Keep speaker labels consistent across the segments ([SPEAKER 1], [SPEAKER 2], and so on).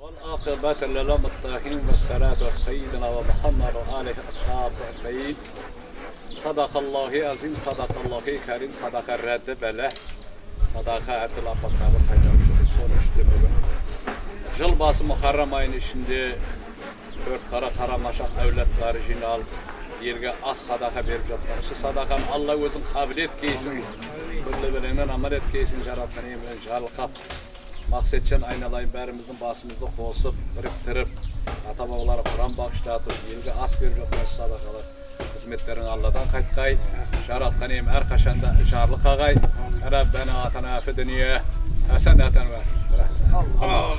[SPEAKER 1] والعاقبة للمتقين والصلاة والسيدنا ومحمد وآله أصحابه أجمعين. Sadakallahu azim, sadakallahu kerim, sadaka reddi bele, sadaka etil afatları paylaştığı sonuçta bugün. Yıl bası Muharrem ayının içinde dört kara maşak evlatları jinal, yerge az sadaka verip yaptılar. Şu sadakanı Allah özün kabiliyet giysin, böyle birinin amel et giysin, jarattan emin jalkap. Maksetçen aynalayın berimizin basımızda kolsup, biriktirip, ata-babalara Kur'an bağışlatıp, yerge az verip yaptılar sadakalar. Hizmetlerin Allah'tan katkay, jarattan emin her kaşanda jarlık ağay, Rabbena atana fi dünya haseneten ve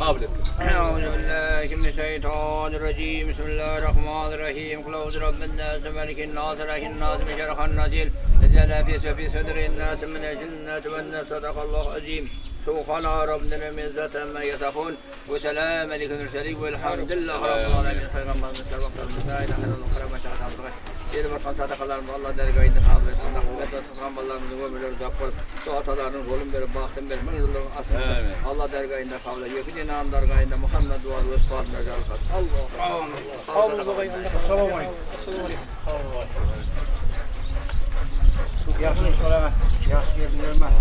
[SPEAKER 1] قابل
[SPEAKER 2] أعوذ بالله من الشيطان الرجيم بسم الله الرحمن الرحيم قل أعوذ برب الناس ملك الناس إله الناس من شر النازل نزل في صدر الناس من الجنة والناس صدق الله العظيم سبحان ربنا من ذات ما يصفون وسلام عليكم المرسلين والحمد لله رب العالمين خير ما نسأل وقت المسائل أهل الخير ما شاء الله Yeri bakan sadakalarımız Allah dergahinde kabul etsin. Rahmet ve tutkanmalarımızın ömürleri zakkur. Suatalarının rolün verip bahtın verip mınızların asılında. Allah dergahinde kabul etsin. Yakın inanın dergahinde Muhammed duvar ve sıfatına jalkat. Allah. Allah bakayım. Selamun aleyküm. Selamun aleyküm. Yaxşı soramaz. Yaxşı bilmez.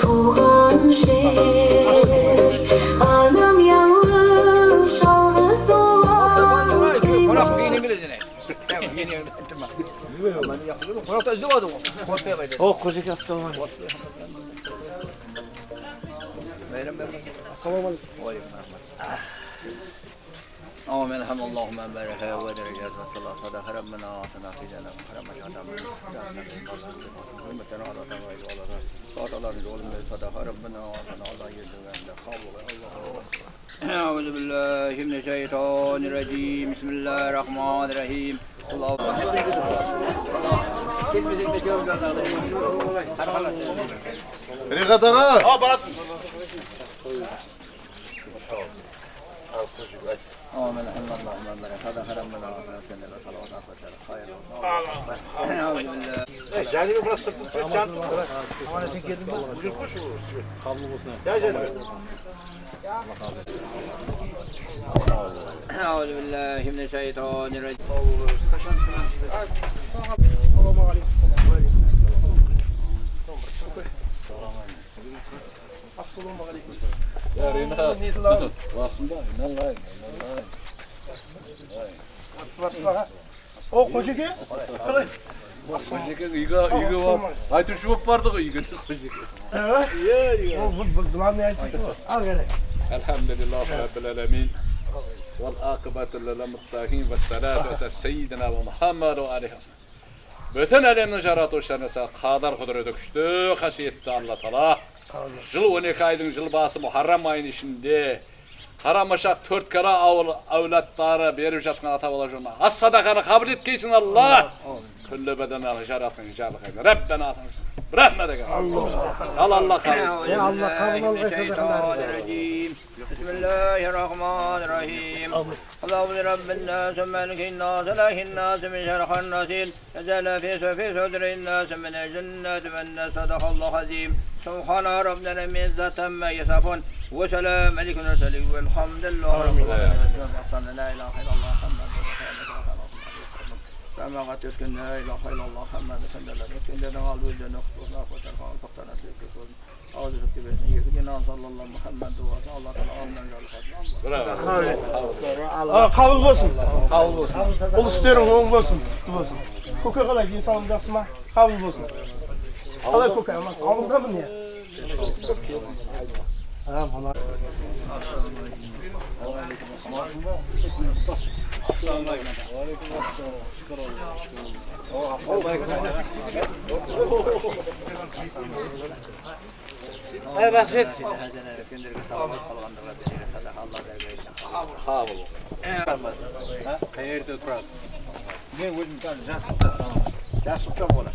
[SPEAKER 3] Tuğan şehir, anam yanlış ağız olan.
[SPEAKER 2] Konak giyini bilirsin. Yeni etme. Ben yapıyorum. Konakta izlemedim. Korkmaya bayıldım.
[SPEAKER 4] Oh, kocak aslanım.
[SPEAKER 2] Benim.
[SPEAKER 4] Assalamu alaikum.
[SPEAKER 2] آمين الحمد اللهم بارك ودرجات الصلاة صدق ربنا وعطنا في جنة محرم شهد من رحمتنا على تغير والله صلاة الله رجول من صدق ربنا وعطنا الله يجزل عند خابر الله أعوذ بالله من الشيطان الرجيم بسم الله الرحمن الرحيم الله آمين الحمد اللهم بارك صدق ربنا وعطنا في جنة صلوات خير أعوذ بالله
[SPEAKER 5] Cani mi burası sırtı sırt can? Aman efendim geldim ben. Bugün koş vururuz.
[SPEAKER 4] Kablo olsun.
[SPEAKER 5] Gel Cani.
[SPEAKER 2] أعوذ بالله من الشيطان الرجيم
[SPEAKER 4] Assalamu alaikum. Assalamu alaikum.
[SPEAKER 1] Ya Rina, vasında, inanlayın.
[SPEAKER 4] O kocak ya?
[SPEAKER 1] Kocak iga var. Haydi şu vardı iga kocak.
[SPEAKER 4] Evet. Bu bulanmayan kişi var. Al gene.
[SPEAKER 1] Elhamdülillah Rabbil alemin. Vel akıbetu lil muttaqin ve salatu ve seyyidina ve Muhammed ve aleyhi bütün alemnin jaratuşlarına kadar kudret öküştü, hasiyetli Allah Teala. Yıl 12 ayın yıl bası Muharrem ayının içinde Karamaşak 4 kere avlatları verip жатқан ata-babalarına az sadakanı kabul et geysin Allah. Küllü bedenen jaratın hicalı kaydı. Rabbena atmışsın. Rahmet ege. Allah kabul.
[SPEAKER 4] Ya Allah kabul ol sadakaları.
[SPEAKER 2] Bismillahirrahmanirrahim. Allahu Rabbin nas malikin nas ilahin nas min şerrin nasil. Nezala fi sudrin nas min cennet ve nas sadaqallahu azim. Subhana rabbina min zaten ma yasafun. Ve selam aleyküm ve selam velhamdülillah rabbil alemin. La ilahe illallah كما قد يسكن لا إله إلا الله محمد صلى الله عليه وسلم لنا قال وجه نخطو لا فترفع فقطنا تلك أعوذ بالله يهدينا صلى الله محمد وصلى الله تعالى
[SPEAKER 4] Kabul olsun. Kabul olsun. Ol isterim oğul olsun. Olsun. Koka kadar insanım dersin ha. Kabul olsun. Kadar koka ama alında mı niye? Ha bana.
[SPEAKER 2] Evet.
[SPEAKER 1] Hayırda oturasın.
[SPEAKER 2] Ben özüm tanı jaslıkta bola.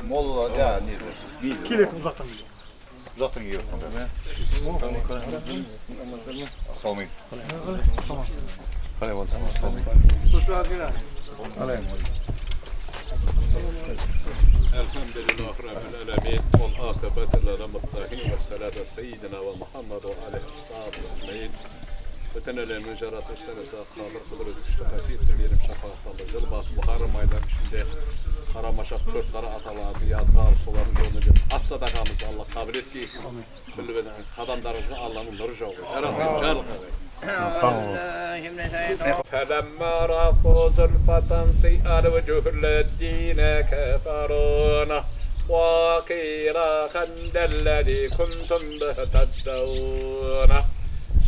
[SPEAKER 5] Molla yani. Kelek uzaktan geliyor.
[SPEAKER 6] Uzaktan geliyor. Assalomu
[SPEAKER 5] Tamam.
[SPEAKER 6] Qalay bo'ldi? Assalomu
[SPEAKER 1] Elhamdülillah Rabbil Alemin. Vel akıbeti lil Vessalatu seyyidina ve Muhammed ve aleyhi ashabu ecmaîn. Bütün elemin jaratı senesi kadir kudret işte kasiyetli yerim şafaatlı. Yılbas Muharrem aylar içinde Karamaşak 4 kara atalardı yadgar suların yolunu gidip as sadakamızı Allah kabul etkiyesin. Kullu beden adamlarımızı Allah'ın nuru joğu. Jarık فلما رأوا زلفة سيئة وجوه الذين كفرون وقيل خند الذي كنتم به تدعون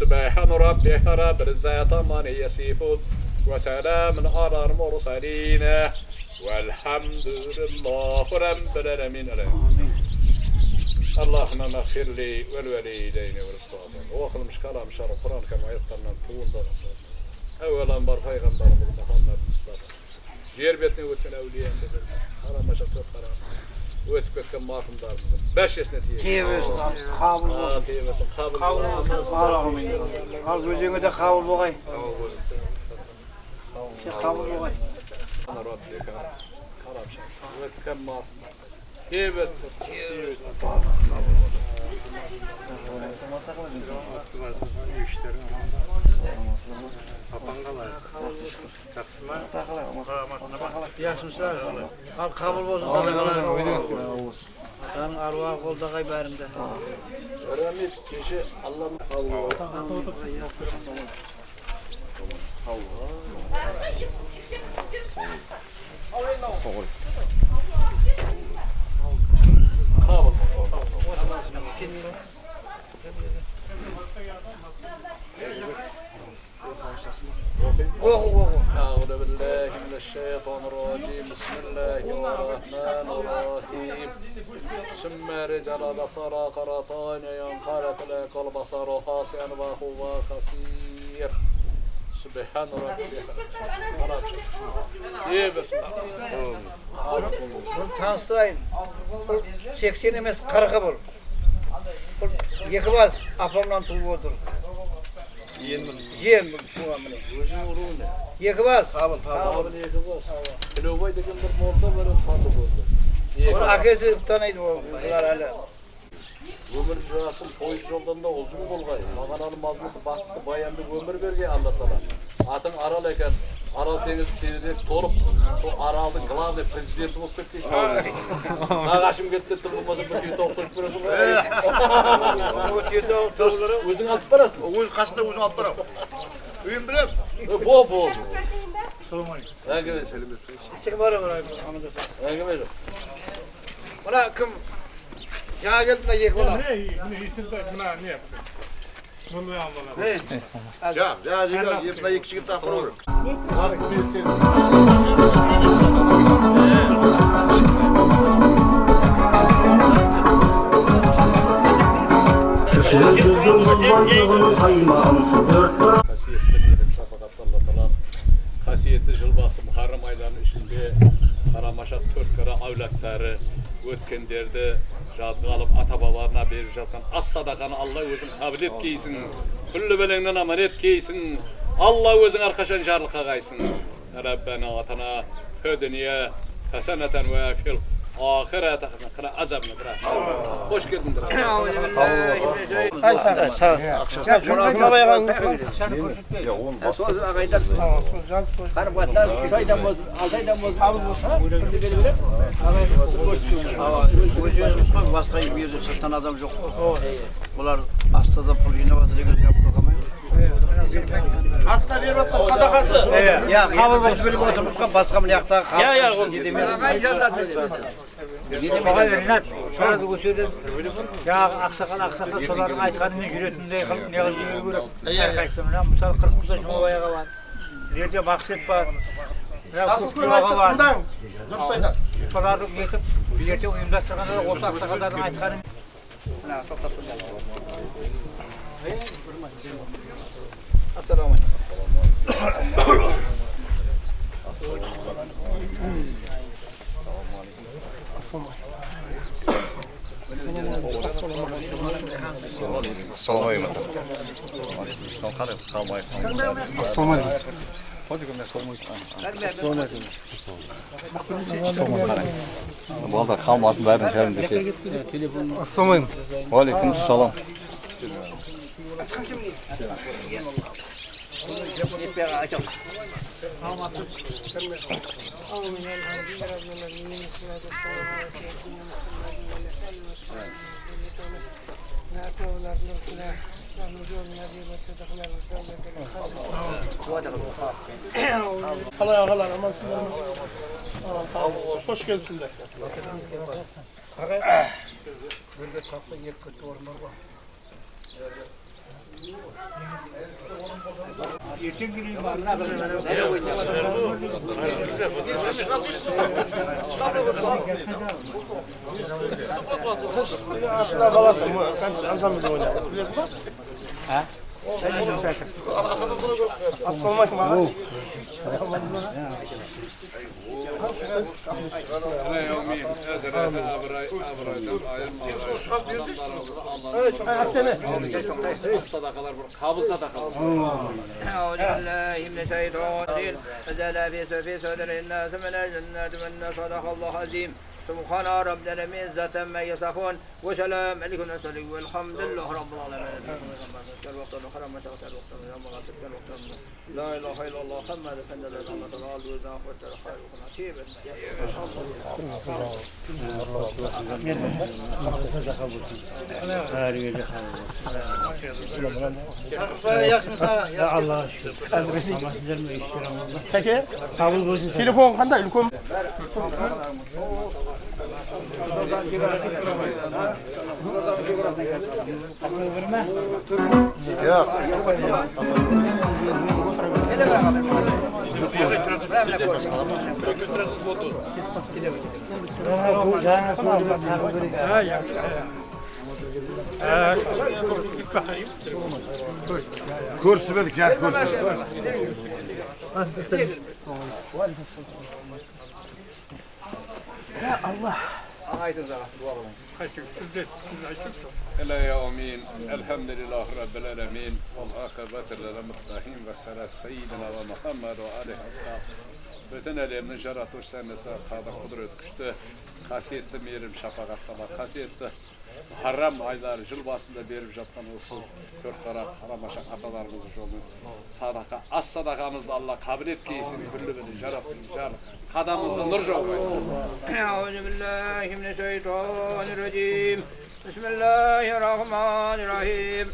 [SPEAKER 1] سبحان ربك رب العزة عما يصفون وسلام على المرسلين والحمد لله رب العالمين اللهم اغفر لي والوالدين والاستغفار واخلمش كلام شرف القرآن كما يتقنن طول دراسات أولا بر Peygamberimiz Muhammed Mustafa yer betine ötken evliyen de Karamaşak çok karar ötüp ötken marhumlarımızın 5 yaşına
[SPEAKER 5] Teyeversin, kabul olsun.
[SPEAKER 1] Teyeversin, kabul olsun.
[SPEAKER 5] Allah'ım. Al gözüne de kabul olay. Kabul olay.
[SPEAKER 1] Rabbika karamşak ötken marhumlar teyeversin.
[SPEAKER 5] Yaxşımızlar. Al kabul olsun sadakalar. Senin arvah kolda gayberinde.
[SPEAKER 1] Öğrenmiş kişi Allah'ın kabul olsun. أعوذ بالله من الشيطان الرجيم بسم الله الرحمن الرحيم ثم رجل بصر قرطان ينقلب لك البصر خاسئا وهو خسير سبحان ربي
[SPEAKER 5] Bunu tanıştırayım. 80 emez 40'a bol. Yekibaz apamdan tuğu otur. Yiyen bu amına. Yekibaz.
[SPEAKER 1] Abi yekibaz. Kilovoy degan bir morda bir tandı bo'ldi.
[SPEAKER 5] Onu akesi tanıydı o. Bunlar hala.
[SPEAKER 1] Ömür Rasul poyuz yolunda uzun bolgay. Mağanalı mazmutlu baktı bayandı ömür berge Allah Taala. Atın aral eken. Aral deniz tezirek tolup o aralın glавный prezidenti bolup ketdi. Ağaşım ketdi bulmasa bu tüyü toqsayıp berasın.
[SPEAKER 5] O tiyete tavırları.
[SPEAKER 1] Özün alıp berasın.
[SPEAKER 5] O kaçta uzun alt taraf. Uyum bilem.
[SPEAKER 1] Bo.
[SPEAKER 5] Selamun aleyküm.
[SPEAKER 1] Engin
[SPEAKER 5] Şey var mı abi?
[SPEAKER 1] Engin
[SPEAKER 5] Buna kim? Ya geldi de yek buna.
[SPEAKER 7] Ne iyisin de buna ne yapsın? Bunu yapmalar.
[SPEAKER 5] Ya yepna iki kişi tapır olur.
[SPEAKER 8] Yüzüm buzlanlığını kaymağım dört taraf
[SPEAKER 1] kasiyetli diyelim şafakatlı Allah Taala. Kasiyetli Jılbası Muharrem aylarının içinde Karamaşak 4 kara avlatları ötkenderde jadga alıp ata babalarına berip жатқан as sadakаны Allah özün kabul etkeysin. Kullu belengden amanet keysin. Allah özün arkaşan jarlıqa qaysın. Rabbana atana födüniye haseneten ve fil ahirete haseneten azabına bırak. Hoş geldin.
[SPEAKER 5] Hay sağ ol. Ya şurada babaya kalmış.
[SPEAKER 6] Ya oğlum
[SPEAKER 5] Tamam, yazıp koy.
[SPEAKER 2] Karbatlar 3 aydan boz, 6 aydan boz.
[SPEAKER 5] Kabul olsun. Gözünüz koy, başka bir yerde sırttan adam yok. Bunlar hastada pul yine vasıta gözüne bakamayın. Hasta bir bakma sadakası. Ya kabul olsun. Böyle oturmuşken başka mı yakta kabul. Ya gidemiyor.
[SPEAKER 9] Rinat, şurada götürdüm. Ya aksakal soların aytkanını yüretindey kılıp ne kılıp yürüp. Herkesine misal 40 yaşında bayağı var. Nerede maksat var.
[SPEAKER 5] Nasıl koyuyorsun buradan? Dur saydan.
[SPEAKER 9] Soları yetip bir yerde uyumlaştırganlar olsa aksakalların aytkanını.
[SPEAKER 5] Assalamu
[SPEAKER 6] Assalomu alaykum. Assalomu alaykum. Vallahi kalmadı verin şehrinde şey.
[SPEAKER 4] Assalomu alaykum.
[SPEAKER 6] Aleyküm selam.
[SPEAKER 4] Ağalar aman sizler. Hoş gelsinler. Balasın mı? Sen ansamız oynar. Biliyorsun mu?
[SPEAKER 9] Ha?
[SPEAKER 4] Assalamu alaykum abi. Evet, seni.
[SPEAKER 1] Sadakalar bu. Kabul sadakalar.
[SPEAKER 2] أعوذ بالله من الشيطان الرجيم نزل في صدر الناس من الجنة من صدق الله العظيم سبحان ربنا من ذات ما يصفون وسلام عليكم المرسلين والحمد لله رب العالمين الوقت الآخر ما تغفر الوقت لا إله إلا الله محمد صلى الله عليه وسلم والخير ونصيب
[SPEAKER 9] Ya Allah'a şükür.
[SPEAKER 4] Peki. Telefon qanday ulkan?
[SPEAKER 6] Yok. Kursu verdik ya kursu.
[SPEAKER 4] Ya Allah.
[SPEAKER 1] إلى يومين الحمد لله رب العالمين والعاقبة للمتقين والصلاة سيدنا ومحمد وآله أصحابه. Bütün elemini жаратуш senesi kadar kudret güçlü, kasiyetli mirim şafakatlama, kasiyetli Harram ayları yıl basında verip жатқан olsun. Dört taraf haramaşak atalarımızın yolu. Sadaka, az sadakamızda Allah kabul et keysin, güllü жаратın, kadamızda nur жауып.
[SPEAKER 2] أعوذ بالله من الشيطان الرجيم بسم الله الرحمن الرحيم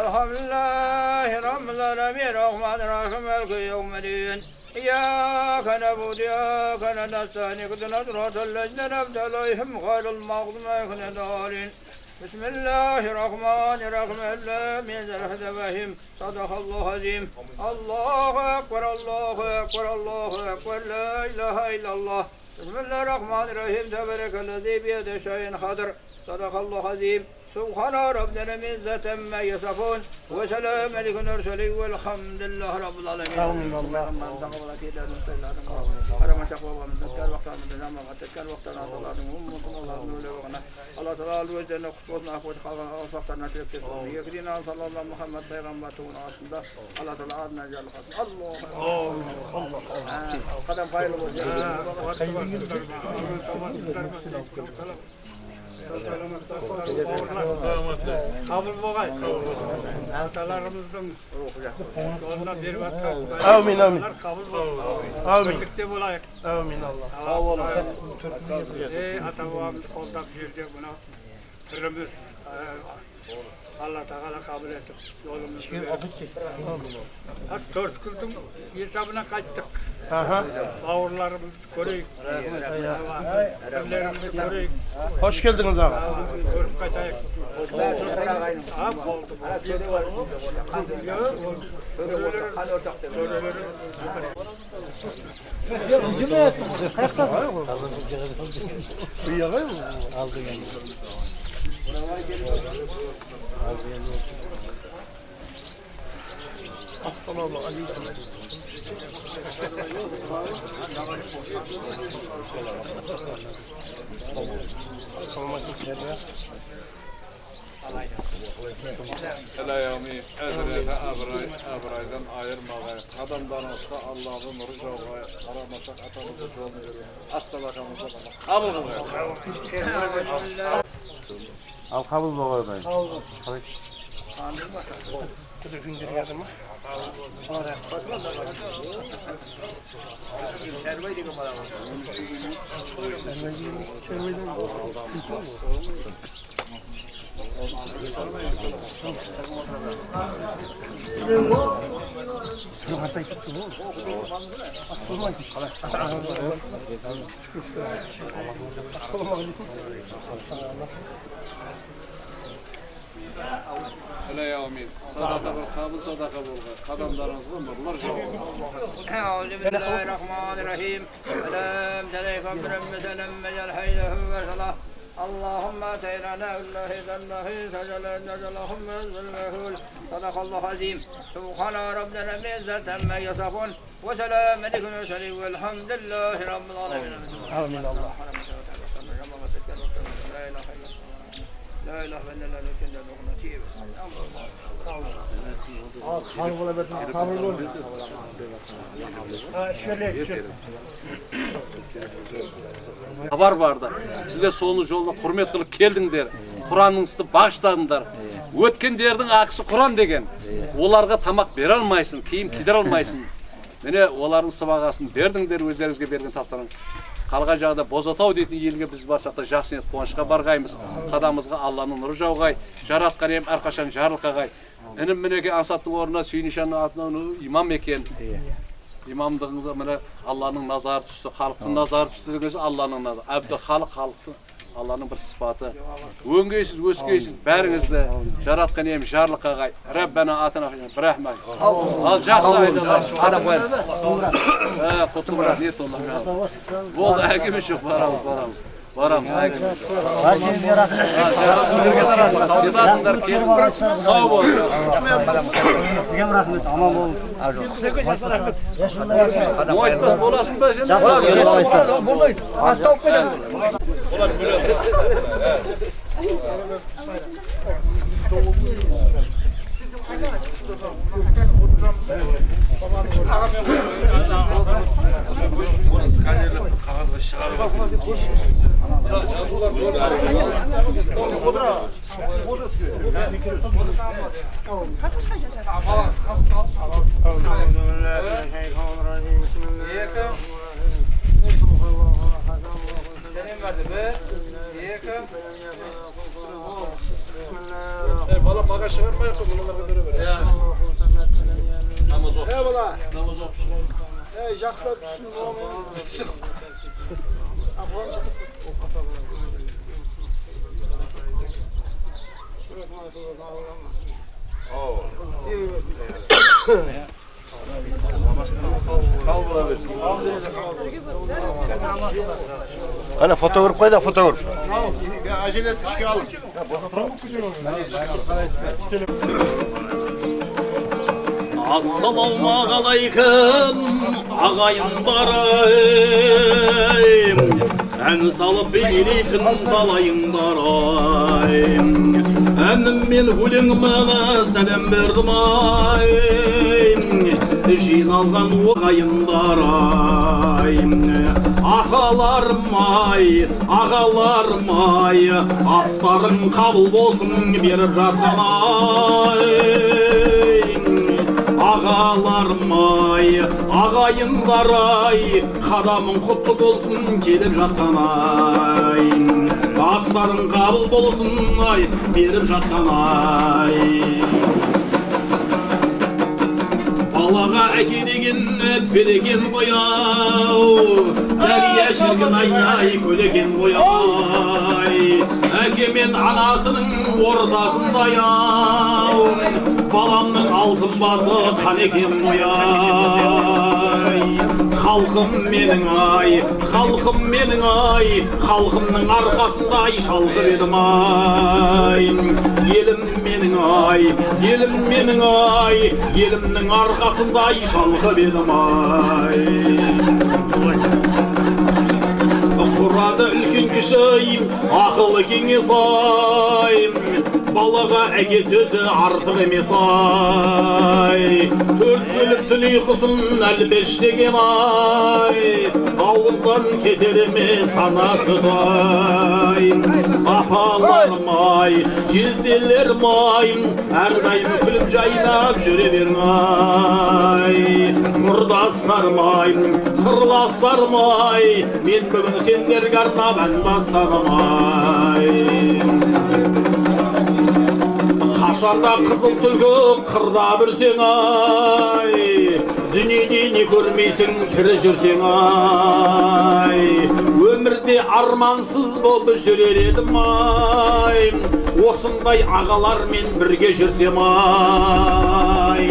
[SPEAKER 2] الحمد لله رب العالمين الرحمن الرحيم مالك يوم الدين إياك نعبد وإياك نستعين اهدنا الصراط الذين أنعمت عليهم غير المغضوب عليهم ولا الضالين بسم الله الرحمن الرحيم من الهدفهم صدق الله العظيم الله أكبر الله أكبر الله أكبر لا إله إلا الله بسم الله الرحمن الرحيم تبارك الذي بيده شيء خضر صدق الله العظيم سبحان ربنا من ذات ما يصفون وسلام عليكم المرسلين والحمد لله رب العالمين. آمين الله. حرم شقوا من تذكر وقت من تجمع تذكر وقت الله الله تعالى الوجه خصوصنا أخوة خلقنا وصفتنا تلك يكرينا صلى الله محمد پیغمبر تون آسنده الله تعالى عادنا جل خاص الله قدم فايل وجه
[SPEAKER 7] Kabul bolay. Atalarımızın yoluna bir vakit.
[SPEAKER 4] Amin amin.
[SPEAKER 7] Kabul bolay.
[SPEAKER 4] Amin.
[SPEAKER 7] Birlikte bolayık.
[SPEAKER 4] Amin Allah.
[SPEAKER 1] Sağ olun.
[SPEAKER 7] Ata-babamız koldak yürüyecek buna. Kırmız. Allah Teala kabul ettik. Yolumuzu verdik. Az 4 gündün hesabına kaçtık.
[SPEAKER 4] Aha.
[SPEAKER 7] Bağırlarımızı koruyuk. Evlerimizi koruyuk.
[SPEAKER 4] Hoş geldiniz abi.
[SPEAKER 7] Görüp kaçayık. Abi oldu.
[SPEAKER 4] Duyuyor musun? Assalamu alaikum. Assalamu alaikum.
[SPEAKER 1] Ela yevmi ezrete abraydan ayırmagay. Adamlarınızda Allah'ın nuru jogay. Aramasak atamızı jolunu görün. As-sadakamızı kabul kılın.
[SPEAKER 4] Al kabul boğayım.
[SPEAKER 1] Ela yevmi sadaka bol kabul sadaka bolga. Kadamlarınızda nurlar jogay.
[SPEAKER 2] Euzubillahirrahmanirrahim. Selam aleykum selam mecel haylahu ve salah. Allahümme teyrana Allahi zallahi Allahümme zülmehul Sadakallahu azim Subhana Rabbena mizzeten me yasafun Ve selamun aleyküm ve selim Velhamdülillahi Rabbil alemin Amin Allah La ilahe illallah lükende dokunatiyim
[SPEAKER 1] Haber vardı. Sizler sonun yolda hürmet kılıp keldingler. Kur'an'ınızды bağışladыңдар. Өткендердің ақысы Құран деген. Оларға тамақ бере алмайсың, киім кидіре алмайсың. Міне олардың сыбағасын бердіңдер, өздеріңізге берген тапсырың. Қалған жағда Бозатау дейтін елге біз барсақ та жақсы ниет қуанышқа барғаймыз. Қадамымызға Алланың нұры жауғай, жаратқан ем әрқашан жарылқағай. Інім мінеке ансаттың орнына Сүйнишанның атынан имам екен. İmamlığında mene Allah'ın nazarı düştü, halkın nazarı düştü degesi Allah'ın nazarı. Abdi halkın Allah'ın bir sıfatı. Öngeysiz, öskeysiz, bäriňizde jaratkan em jarlyk agay. Rabbana atana bir rahmet. Al jakşy aydalar. Adam koy. Kutumra niyet Allah. Bol ägimiz yok, baramiz. Varam. Var şimdi yaratın. Sedatlar kelin. Sağ ol. Sizge rahmet. Aman olun. Moytmas bolasın be sen. Buradayız. Hasta okuyacağım.
[SPEAKER 4] Bunu skanerle kağızga çıkarıp
[SPEAKER 1] Yazılar böyle. Valla bagaj çıkarmayın bunlarla beraber. Namaz okusun. Eyvallah. Namaz okusun. Жақсылап түсін
[SPEAKER 6] Ana fotoğraf koy da fotoğraf.
[SPEAKER 4] Ya acele et işe alın.
[SPEAKER 10] Assalamu aleyküm ağayınlarım. En salıp biliritin talayınlarım. Emnim men hulingmana selam berdim ayım. Jinalgan ağayınlarım. Ağalarım ay, aslarım kabul bolsun berip жатқан ayım. Ağalarım ay, ağayınlar ay, qadamın құтты болсын келіп жатқан ay. Астарың қабыл болсын ay, беріп жатқан ay. Балаға әке деген береген бояу, тәрбие шіркін ай, көлеген бояу. Әке мен анасының ортасындай ау, баламның алтын басы қанекем бояй. Халқым менің ай, халқым менің ай, халқымның арқасындай шалқып едім ай. Елім менің ай, елім менің ай, елімнің арқасындай шалқып едім ай. Kurada ülkün kişiyim, akıllı kеңес ayım. Balaga ege sözü artık emes ay. Dört bölüp tülü kısın elbeştegen ay. Avuldan keterimi sana tutayım. Apalarım ay, cizdilerim ay. Her daim külüp jaynap jüreberin ay. Murdaslarım ay, sırlaslarım ay. Men bugün senderge arnap ән бастадым ay. Қашанда қызыл түлкі қырда бүрсең ay. Дүниеде не көрмейсің тірі жүрсең ay. Өмірде армансыз болып жүрер едім ay. Осындай ағалармен бірге жүрсем ay.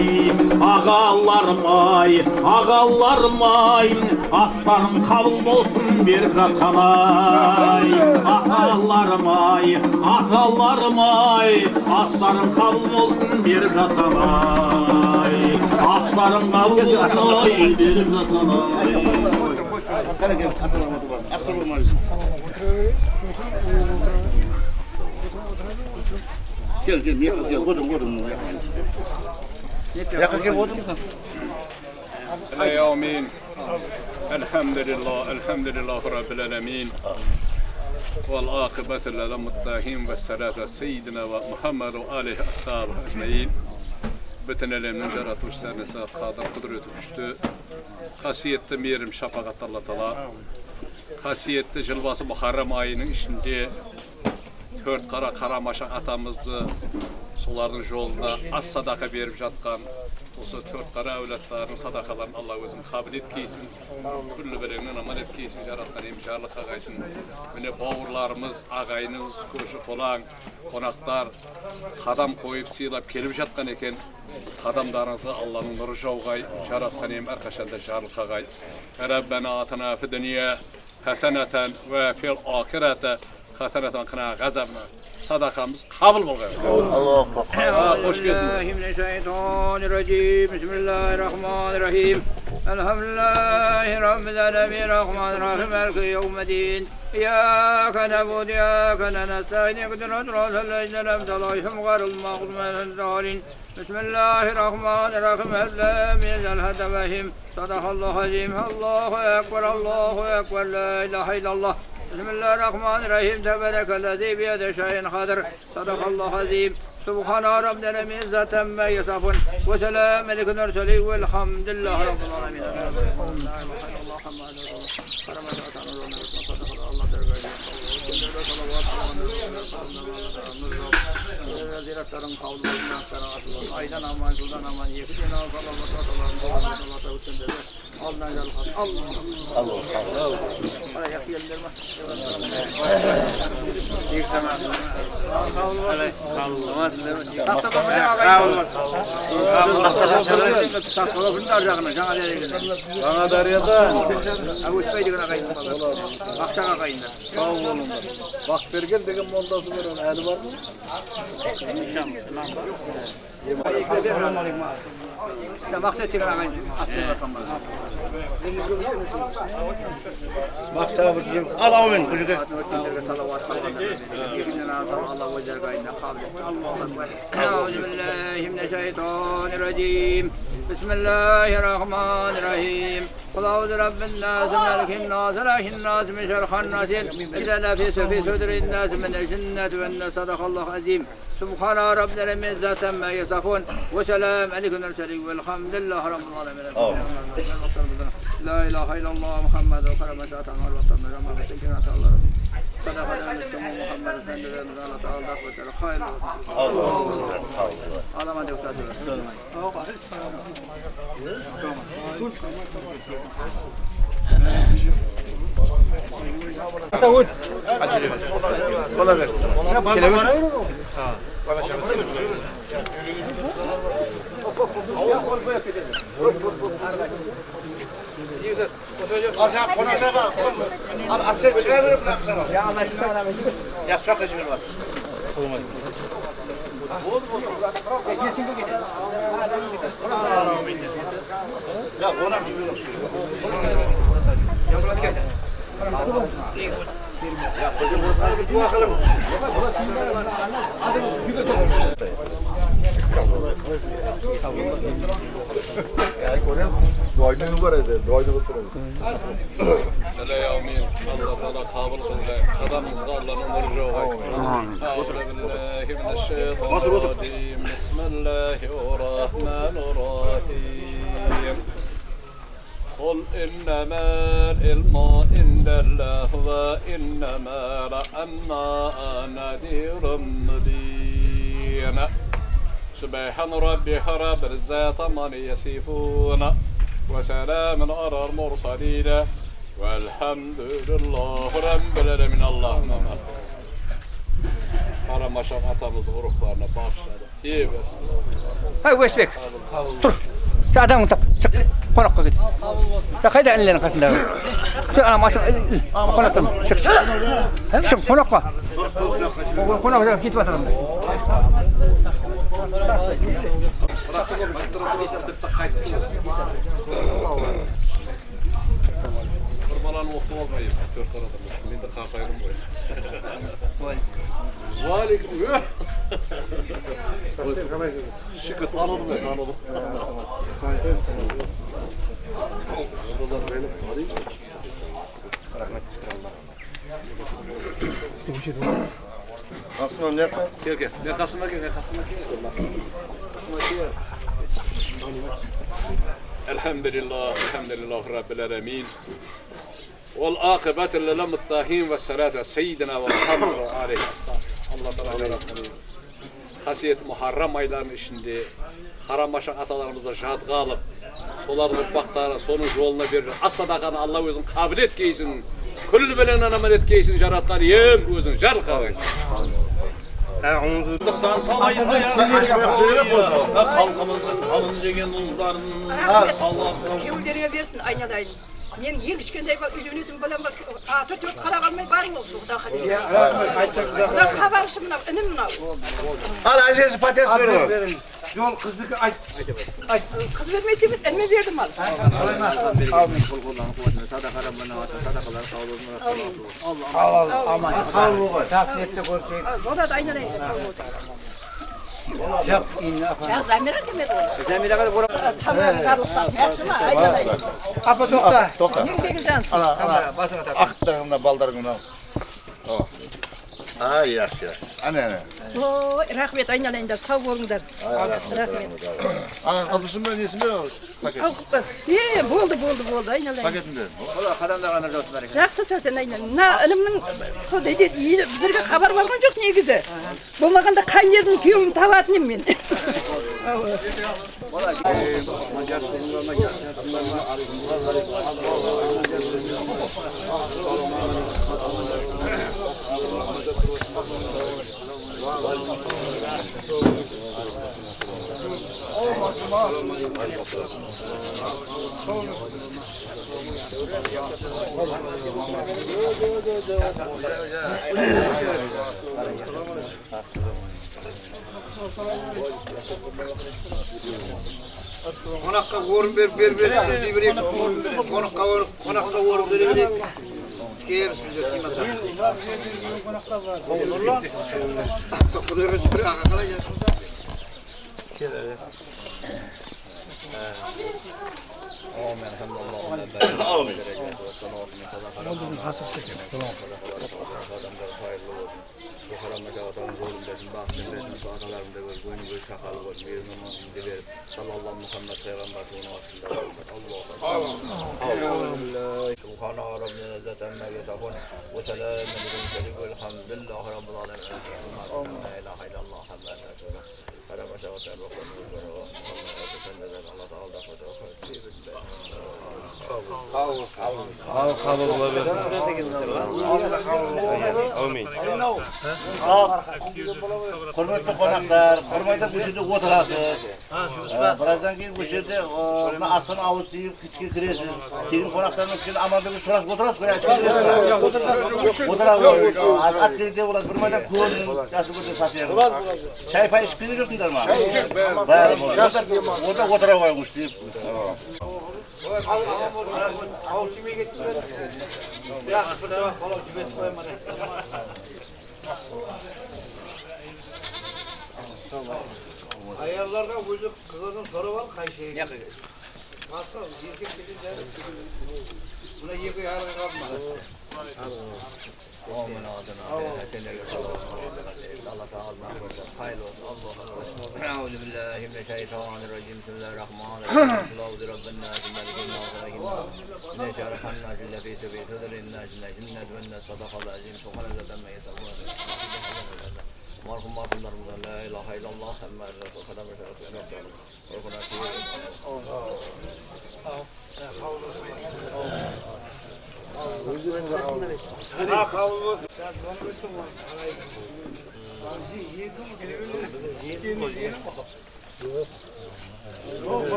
[SPEAKER 10] Ағаларым ay, ағаларым ay. Астарым қабыл болсын беріп жатқан ay. Аталарым ay, аталарым ay. Астарым қабыл болсын беріп жатқан ay. Астарым қабыл болсын ay, беріп жатқан ay.
[SPEAKER 5] Gel, koydum. Yakın gel, koydum.
[SPEAKER 1] Amin. Elhamdülillah Rabbil alemin. Vel akıbetu lil muttaqin ve salatu seyyidina ve Muhammed ve alihi ashabu ecmaîn. Bütün elemden yaratmışlarına kadir kudret üçtü. Kasiyetli merim şafakat Allah Teala. Kasiyetli jılbası Muharrem ayının içinde Dört qara Qaramaşaq atamızdı. Soların yolunda az sadaka verip жатқан осы төрт қара әулеттардың садақаларын Алла өзін қабыл еткейсін. Күллі біріңнен аман еткейсін, жаратқан емшарлық ағайсын. Міне бауырларымыз, ағайыныз, көрші қолаң, қонақтар қадам қойып сыйлап келіп жатқан екен. Қадамдарыңызға Алланың нұры жауғай, жаратқан ем әрқашанда жарлық ағай. Раббана атана фи дүния хасанатан ва фил ахирата hasanatan qina g'azabni sadaqamiz qabul bo'lgan.
[SPEAKER 2] Allohu akbar. Xo'sh keldingiz. Bismillahirrohmanirrohim. Elhamdülillahi rabbil alamin. Rahmanirrohim. Maliki yawmiddin. İyyâke na'budu ve iyyâke nestaîn. İhdinâs sirâtal lezîne en'amte aleyhim gayril mağdûbi aleyhim. Bismillahirrahmanirrahim. Elhamdülillahi. Sadakallahu azim. Allahu ekber. Allahu ekber. La ilahe illallah. Bismillahirrahmanirrahim. Teberekellezî biyede şeyin kadir. Sadakallahu azim. Subhana rabbina min zaten ma yasafun. Ve selamun aleykum murselin velhamdülillahi rabbil alamin. Ziyaretlerin kavlularından tarafından aydan aman, yıldan aman, yekiden al, Allah'ın Allah. Para yakıyorlar mı? İlk zaman.
[SPEAKER 1] Bana Darya'da sağ olun. Bak Bergel degen moldası veren eli var mı?
[SPEAKER 2] Maksat çıkaran aslında tamam.
[SPEAKER 5] Maksat bizim al amin kuzuda.
[SPEAKER 2] Allah وجل قائنا قابل. أعوذ بالله من الشيطان الرجيم. بسم الله الرحمن الرحيم. قل أعوذ برب الناس ملك الناس إله الناس من شر الناس إذا لبث في صدر الناس من الجنة والناس صدق الله العظيم. سبحان ربنا من ذات ما يصفون وسلام عليكم المرسلين والحمد لله رب العالمين. لا إله إلا الله محمد وكرم شاطر والوطن جمع بسكينة الله. صدق الله محمد صلى الله عليه وسلم خير. على ما دكتور.
[SPEAKER 5] Kola versin. Kelebek. Ha. Bana şöyle. Aşağı konağa. Al aset çıkarırım lan sana. Ya Allah sana. Ya çok acıyor var. Olmaz. Ya konak gibi.
[SPEAKER 1] Hele yavmin, Allah Teala kabul kıldı. Kadamızga Allah'ın ömrü yok. Euzubillahimineşşeytanirracim. Bismillahirrahmanirrahim. Kul innemel ilmu indallah ve innemel anna nadirun mubin. Subhan rabbika rabbil izzati amma yasifun. وسلام على المرسلين والحمد لله رب العالمين. Allah'ım Karamaşak atamızın ruhlarına bağışladı. İyi ver.
[SPEAKER 2] Hay Vesbek. Dur. Sen adamı tak. Çık. Konakka git. Ya kayda ellerin kasında. Şu ana maşın. Konakta mı? Çık. Hem çık konakka. Konakka git bakalım.
[SPEAKER 1] Kurbanan olsun olmayayım. Dört tane adam. Ben de kalkayım buraya. Valeyküm. Şükür tanıdım ben tanıdım.
[SPEAKER 6] Kasım ne yapar?
[SPEAKER 1] Gel gel. Ne kasıma gel. Kasıma gel. Elhamdülillah. Elhamdülillah Rabbil alemin. Vel akıbetu lil muttaqin ve salatu seyyidina ve Muhammed aleyhi esselam. Allah Teala hasiyet Muharrem aylarının içinde Karamaşak atalarımıza şahit kalıp soların ırmaklarına sonun yoluna verir. As sadakanı Allah özün kabul et geysin. Küllü belenen amel et geysin. Jaratkan yem özün jar kavay.
[SPEAKER 10] Halkımızın alınacak ullarının Allah'ım
[SPEAKER 11] Kevlerine versin aynadayın. Men yer kişkendey bak үйленетін балам бак аты төрт қарап алмай барың ол суға тақыр. Мына хабаршы мына інім мынау.
[SPEAKER 5] Al ajesi patates verin. Yol kızdık ay.
[SPEAKER 11] Kız vermeydi mi? Elime verdim al.
[SPEAKER 5] Aman. Al bu. Tavsiyette görüşeyim.
[SPEAKER 11] O da aynadayın.
[SPEAKER 5] Yap in apa.
[SPEAKER 11] Ya zamira demedi onu.
[SPEAKER 2] Zemire kadar bura.
[SPEAKER 11] Tamam karlıktan. Yaxşı mı? Aynadayın.
[SPEAKER 5] Apa tokta. Tokta.
[SPEAKER 11] Еңбегі жансın.
[SPEAKER 5] Ana. Aktarında baldarında. Oh. Ay yaş yaş. Anne.
[SPEAKER 11] Oo, rahmet aynadayınlar. Sağ olunlar. Rahmet.
[SPEAKER 5] Adısın ben yesim yok. Paket.
[SPEAKER 11] Болды aynadayın.
[SPEAKER 5] Paketinde.
[SPEAKER 2] Ola kadamda kanır olsun bereket.
[SPEAKER 11] Жақсы сәтен айнан. Мына інімнің біздерге хабар барған жоқ негізі. Болмағанда қайнердің күйеуін табатын ем мен.
[SPEAKER 5] Konakka korum ver. Konakka korum ver. Tikeyemiz bize simata. Olur lan. Tokudaya çıkıyor akakala gelsin. Amin. Hürmetli konaklar, hürmetli bu şerde oturasınız. Birazdan keyin bu şerde asın avusuyup içki kiresiz. Keyin konaklarının içinde amandığı soras oturasınız. Oturasınız. At kirede olasın. Hürmetli koyun, yası burada satıyoruz. Çay pay içki biliyorsunuz mu? Var mı? Orada otura koymuş deyip. Ağız yemeğe gittim ben. Ya fırça bak balık cübet koyayım bana. Ayarlarga o'zi qizlardan so'rab ol, qaysi ekan. Boshqa erkak kelgan buna yeki yarga qolma.
[SPEAKER 2] Amin adına. Allah Teala hayırlı olsun. Allah'a Euzu billahi mineşşeytanirracim. Bismillahirrahmanirrahim. Kulavu Rabbin nas, melikin nas, lakin ne şerhan nas illa fi sebil sadrin nas, cennet ve nas sadaqal azim. Subhanallah tamma yetavun. Marhumlarımızdan la ilahe illallah Muhammed Resul kadar meşeref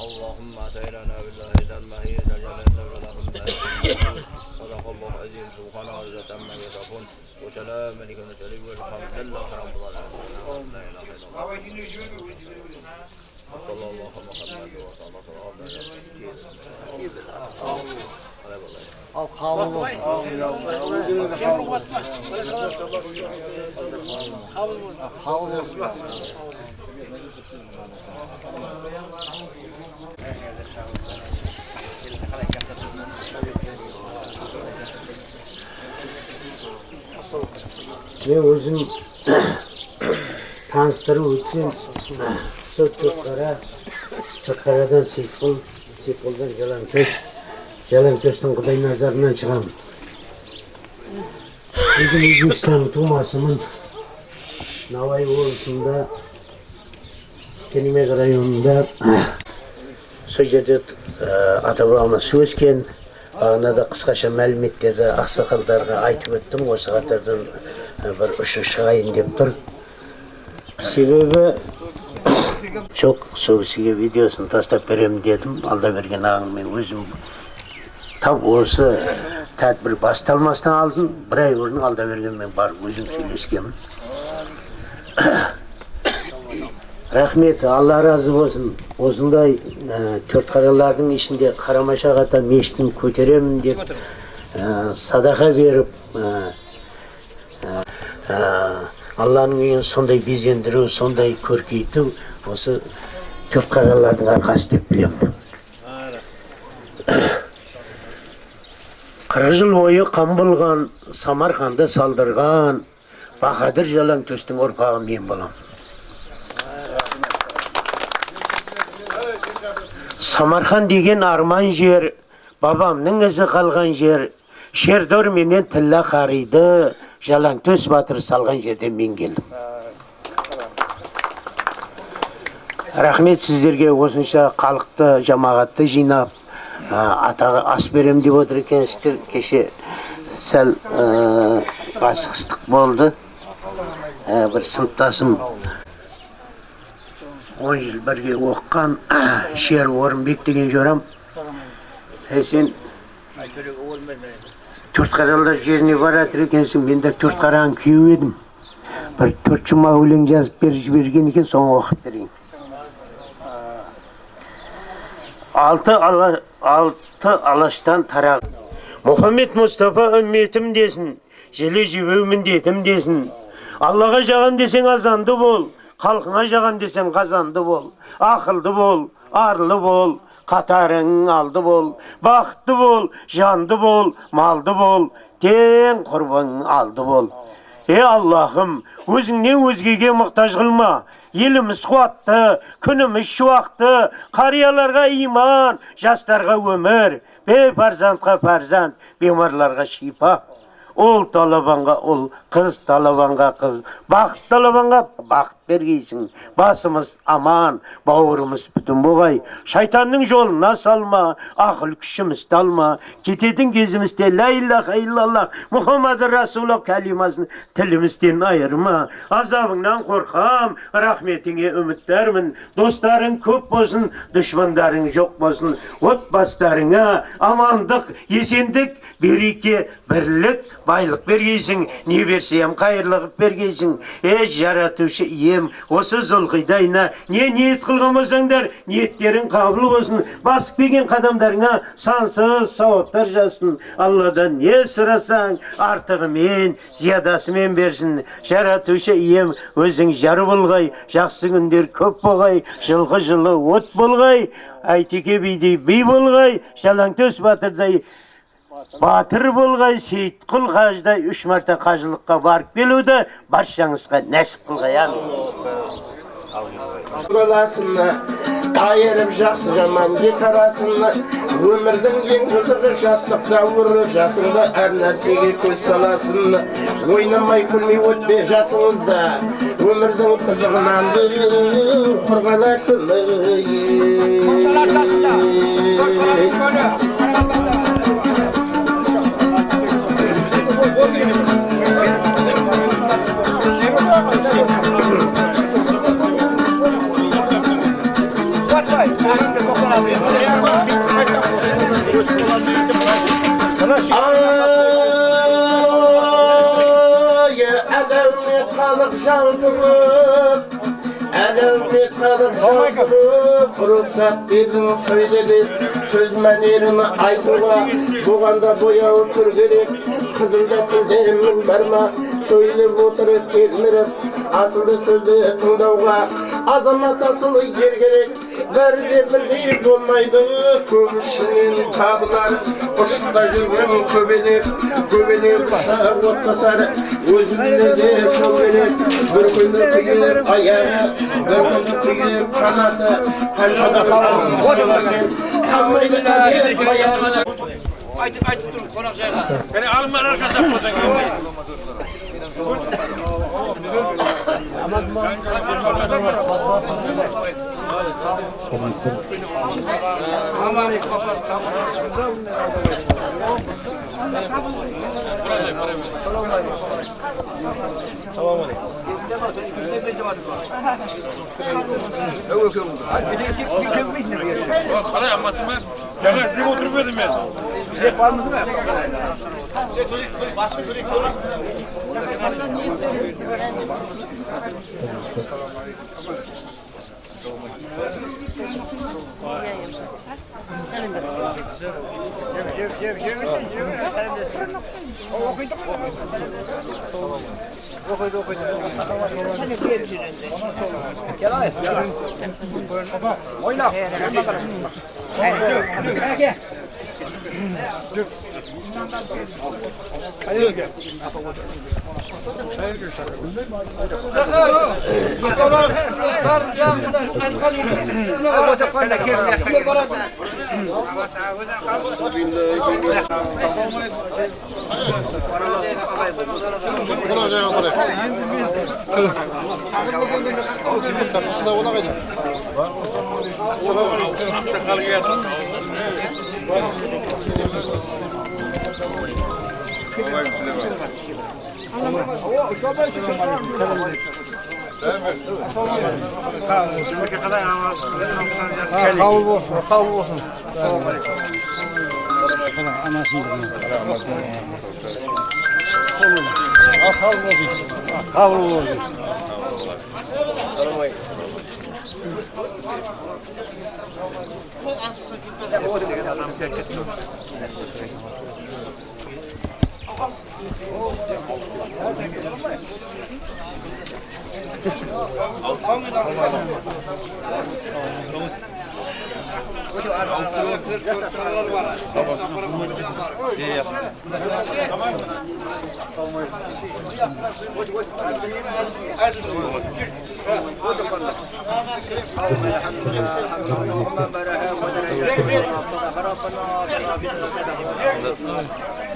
[SPEAKER 2] اللهم اتينا بالله دمه سجلنا ولهم صدق الله عزيز سبحان الله تم يصفون وسلام عليكم التليب والحمد لله رب العالمين لا اله الا الله صلى الله محمد وصلى
[SPEAKER 12] Ne özüm tanıştırıp için Çökkaradan Seyful'dan Jalanköş'ten Kuday nazarından çıkan bugün Özbekistan tuğmasının Navay Oğlusu'nda Kenimek rayonunda Söjedet Atabağımız sözken Ağına da kıskaça мәліметтерді ақсақалдарға айтып өттім, осы қатардан бір ұшы шығайын деп тұр. Себебі çok сол кісіге видеосын тастап беремін дедім, алда берген ағыммен өзім тап осы тәдбір басталмастан алдым, бір ай бұрын алда бергенмен барып өзім сөйлескенмін. Рахмет, Алла разы болсын. Осындай төрт қаралардың ішінде Қарамашағата мешітін көтеремін деп садақа беріп Алланың үйін сондай безендіру, сондай көркейту осы төрт қаралардың арқасы деп білемін. 40 жыл бойы қан болған, Самарқанды салдырған Бахадыр Жалаңтөстің ұрпағы мен боламын. Самарқан деген арман жер, бабамның ізі қалған жер, Шердор менен тілла қариды, Жалаңтөс батыр салған жерден мен келдім. Рахмет сіздерге осынша халықты, жамағатты жинап, атаға ас берем деп отыр екенсіздер. Кеше сәл асығыстық болды. Бір сыныптасым 10 жыл бірге оққан Шер Орынбек деген жорам. Сен төрт қаралар жеріне баратыр екенсің, мен де төрт қарағын күйеу едім. Бір 4 жұма өлең жазып беріп жіберген екен, соны оқып берейін. 6 алаштан тарап. Мұхаммед Мұстафа үмметім десін, желе жебеу міндетім десін. Аллаға жағам десең азанды бол, халқыңа жағам десең қазанды бол. Ақылды бол, арлы бол, қатарың алды бол. Бақытты бол, жанды бол, малды бол, тең құрбың алды бол. Аллахым, өзіңнен өзгеге мұқтаж қылма. Еліміз қуатты, күніміз шуақты, қарияларға иман, жастарға өмір, бейпарзантқа парзант, бемарларға шипа. Ол талабанға ол Kız talabanğa kız, baxt talabanğa baxt bergeysin. Basımız aman, bağırımız bütün boğay. Şeytanın yoluna salma, akıl küçümüz dalma. Ketedin gezimizde la ilahe illallah, Muhammed Resulullah kelimasını tilimizden ayırma. Azabından korkam, rahmetine ümitlermin. Dostların köp olsun, düşmanların yok olsun. Otbaslarına amandık, yesendik, bereke, birlik, baylık bergeysin. Ne verseyem hayırlık bergeysin. Yaratuvchi iyem, осы zulqidayna ne niyet qilgan bo'lsanglar, niyetlerin qabul bo'lsin. Basib kelgan qadamlaringga sansız savoblar жазсын. Allohdan ne so'rasang, ortig'i men, ziyodasi men bersin. Yaratuvchi iyem, o'zing jar bo'lg'ay, yaxshi kunlar ko'p bo'lg'ay, жылғы o't bo'lg'ay, aytike biydi biy bo'lg'ay, Shalangto's Botirday Batır bolğay, Seyit Qul Hajda 3 marta qajılıqqa barib keluvdi, barchangizga nasib qilg'ay. Amin.
[SPEAKER 4] Buralasını ayırıp жақсы жаман ет арасını, өмірдің ең қызығы жастық дәуір, жасыңда әр нәрсеге көз саласың. Ойнамай күлмей өтпе жасыңызда, өмірдің қызығынан қорғаларсың. Әлеумет халық жалпылып, рұқсат бердің сөйледі, сөз мәнеріні айтуға, бұғанда бояу тұр керек, қызылда тілдемін барма, сөйлеп отырып келміріп, асылды сөзді тыңдауға, азамат асылы ер керек, бәрі де бірдей болмайды, көп ішінен табылар, ұшықта жүрген көбелеп ұшақ отқасар, өзінде де сол керек, бір күні түйіп аяғы, bir күні түйіп қанаты, қаншада қалың сыйлармен, қалмайды әдет баяғы. Айтып тұрып қонақ жайға. Бәрі алымара жасап қойдан келмей.
[SPEAKER 7] Қалай аммасы ма? Жаңа жеп отырып едім мен. Жеп бармыз ба?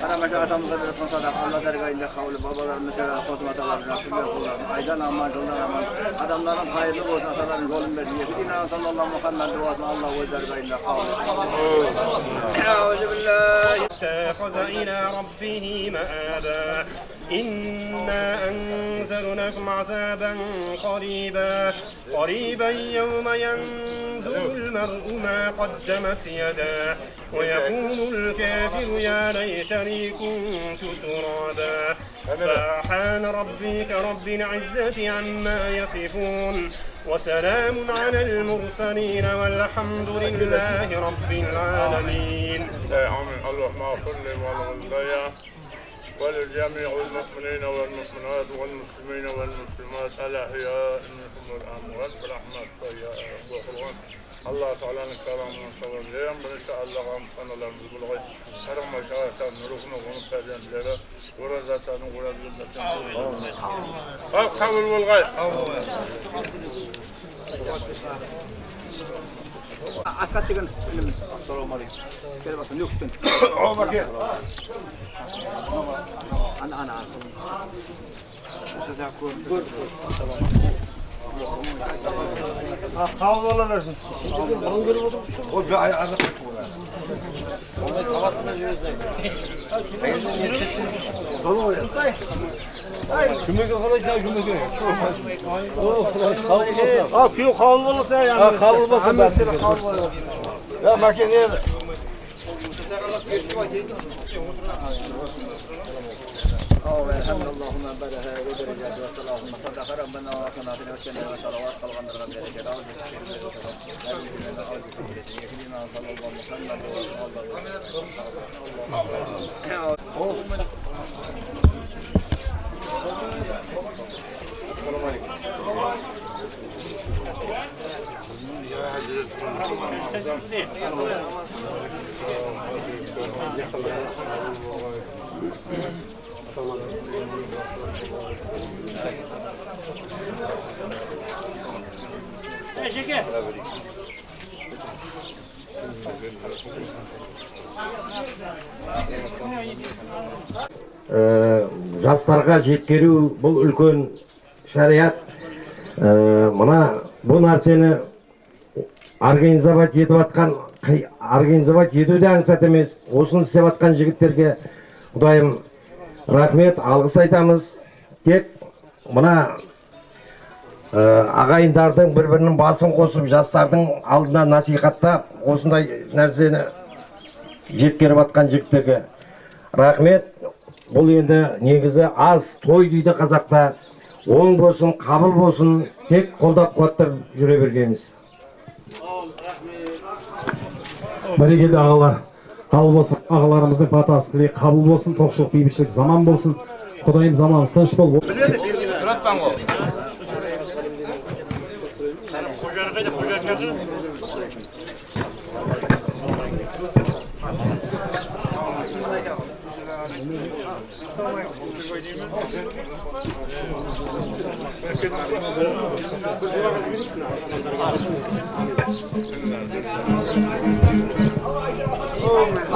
[SPEAKER 2] Karameşe atamıza bir sadaka Allah dergahında kavli babalarımız ve kozmatalarımız nasip yapıyorlar. Aydan aman, yoldan aman. Adamların hayırlı olsun, ataların yolun verdiği. Yedina sallallahu Muhammed duasına Allah o dergahında kavli. Euzubillahi.
[SPEAKER 13] اتخذ إلى ربه مآبا إنا أنزلناكم عذابا قريبا يوم ينظر المرء ما قدمت يداه ويقول الكافر يا ليتني كنت ترابا سبحان ربك رب العزة عما يصفون وسلام على المرسلين والحمد لله رب العالمين.
[SPEAKER 14] آمين. اللهم اغفر لي ولوالدي ولجميع المؤمنين والمؤمنات والمسلمين والمسلمات الأحياء منهم والأموات برحمتك يا أخوان. Allah Teala'nın kelamını savunlayalım. Ben inşallah amsanlarımızı bulacağız. Her ama şahsen ruhunu konup verdiğimlere uğraşatlarını uğraşatlarını kabul bulgayız.
[SPEAKER 2] Askat digan elimiz. Assalamu alaikum. Gel bakın yoksun.
[SPEAKER 5] Al bakayım.
[SPEAKER 2] Ana.
[SPEAKER 9] Kavgalar versin.
[SPEAKER 5] O bir ayağına koyuyor.
[SPEAKER 9] Onu tavasında yiyoruz da.
[SPEAKER 5] Sonu o ya.
[SPEAKER 9] Kümek kalacak kümek. Al kiyo kavgalar ya. Ha kavgalar ben seni kavgalar.
[SPEAKER 5] Ya makineye de.
[SPEAKER 2] الحمد اللهم بارك ودرجات والسلام صدق ربنا وصلى على وسلم وصلوات قلبنا ربنا الجلال
[SPEAKER 9] Teşekkür.
[SPEAKER 12] Жастарға жеткеру бұл үлкен шариат. Мына бұл нәрсені организовать етуде аңсат емес. Осыны істеп жатқан жігіттерге Құдайым рахмет, алғыс айтамыз. Тек мына ағайындардың бір-бірінің басын қосып, жастардың алдына насихаттап, осындай нәрсені жеткеріп жатқан жігіттерге рахмет. Бұл енді негізі аз той дейді қазақта. Оң болсын, қабыл болсын, тек қолдап қуаттырып жүре бергеніміз.
[SPEAKER 15] Бәрекелді ағалар, қабыл болсын, ағаларымыздың батасы тілек қабыл болсын, тоқшылық, бейбітшілік заман болсын. Құдайым заман тыныш бол.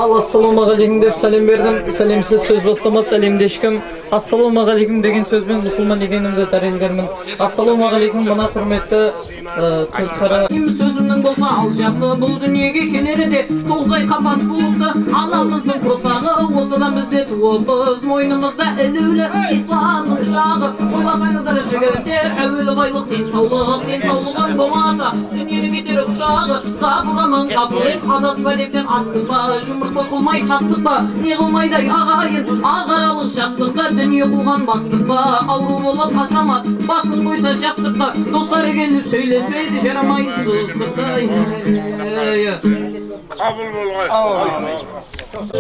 [SPEAKER 16] Assalamualaikum deb salom berdim. Salimsiz söz bastama salimdeshkim. Assalomualaikum degan so'zben musulmon ekanimni taringanman. Assalomualaikum mana hurmatli tutqara. Sözümden bolsa alacaqsa bu dunyoga kelerdi. 9 ay qapas bo'ldi. Anamızning qursog'i, o'zidan bizde tuğubuz. Moynumuzda eluli İslam'ın uşağı. Oylasangızlar jigitler, avveli boyliq, sog'lig'im bo'lmasa, dunyoning yetir uşağı. Qaduraman, qaduret, adasba debden astıqba, jumurtla qilmay chastıqba, ne qilmayday ağayın, ağaralık jastıqda, dunyo qilgan bastıqba, avru bo'lib azamat, basın qo'ysa jastıqda, dostları kelib söylesmeydi, jaramaydi dostlıqda.
[SPEAKER 14] Kabul bo'lg'ay.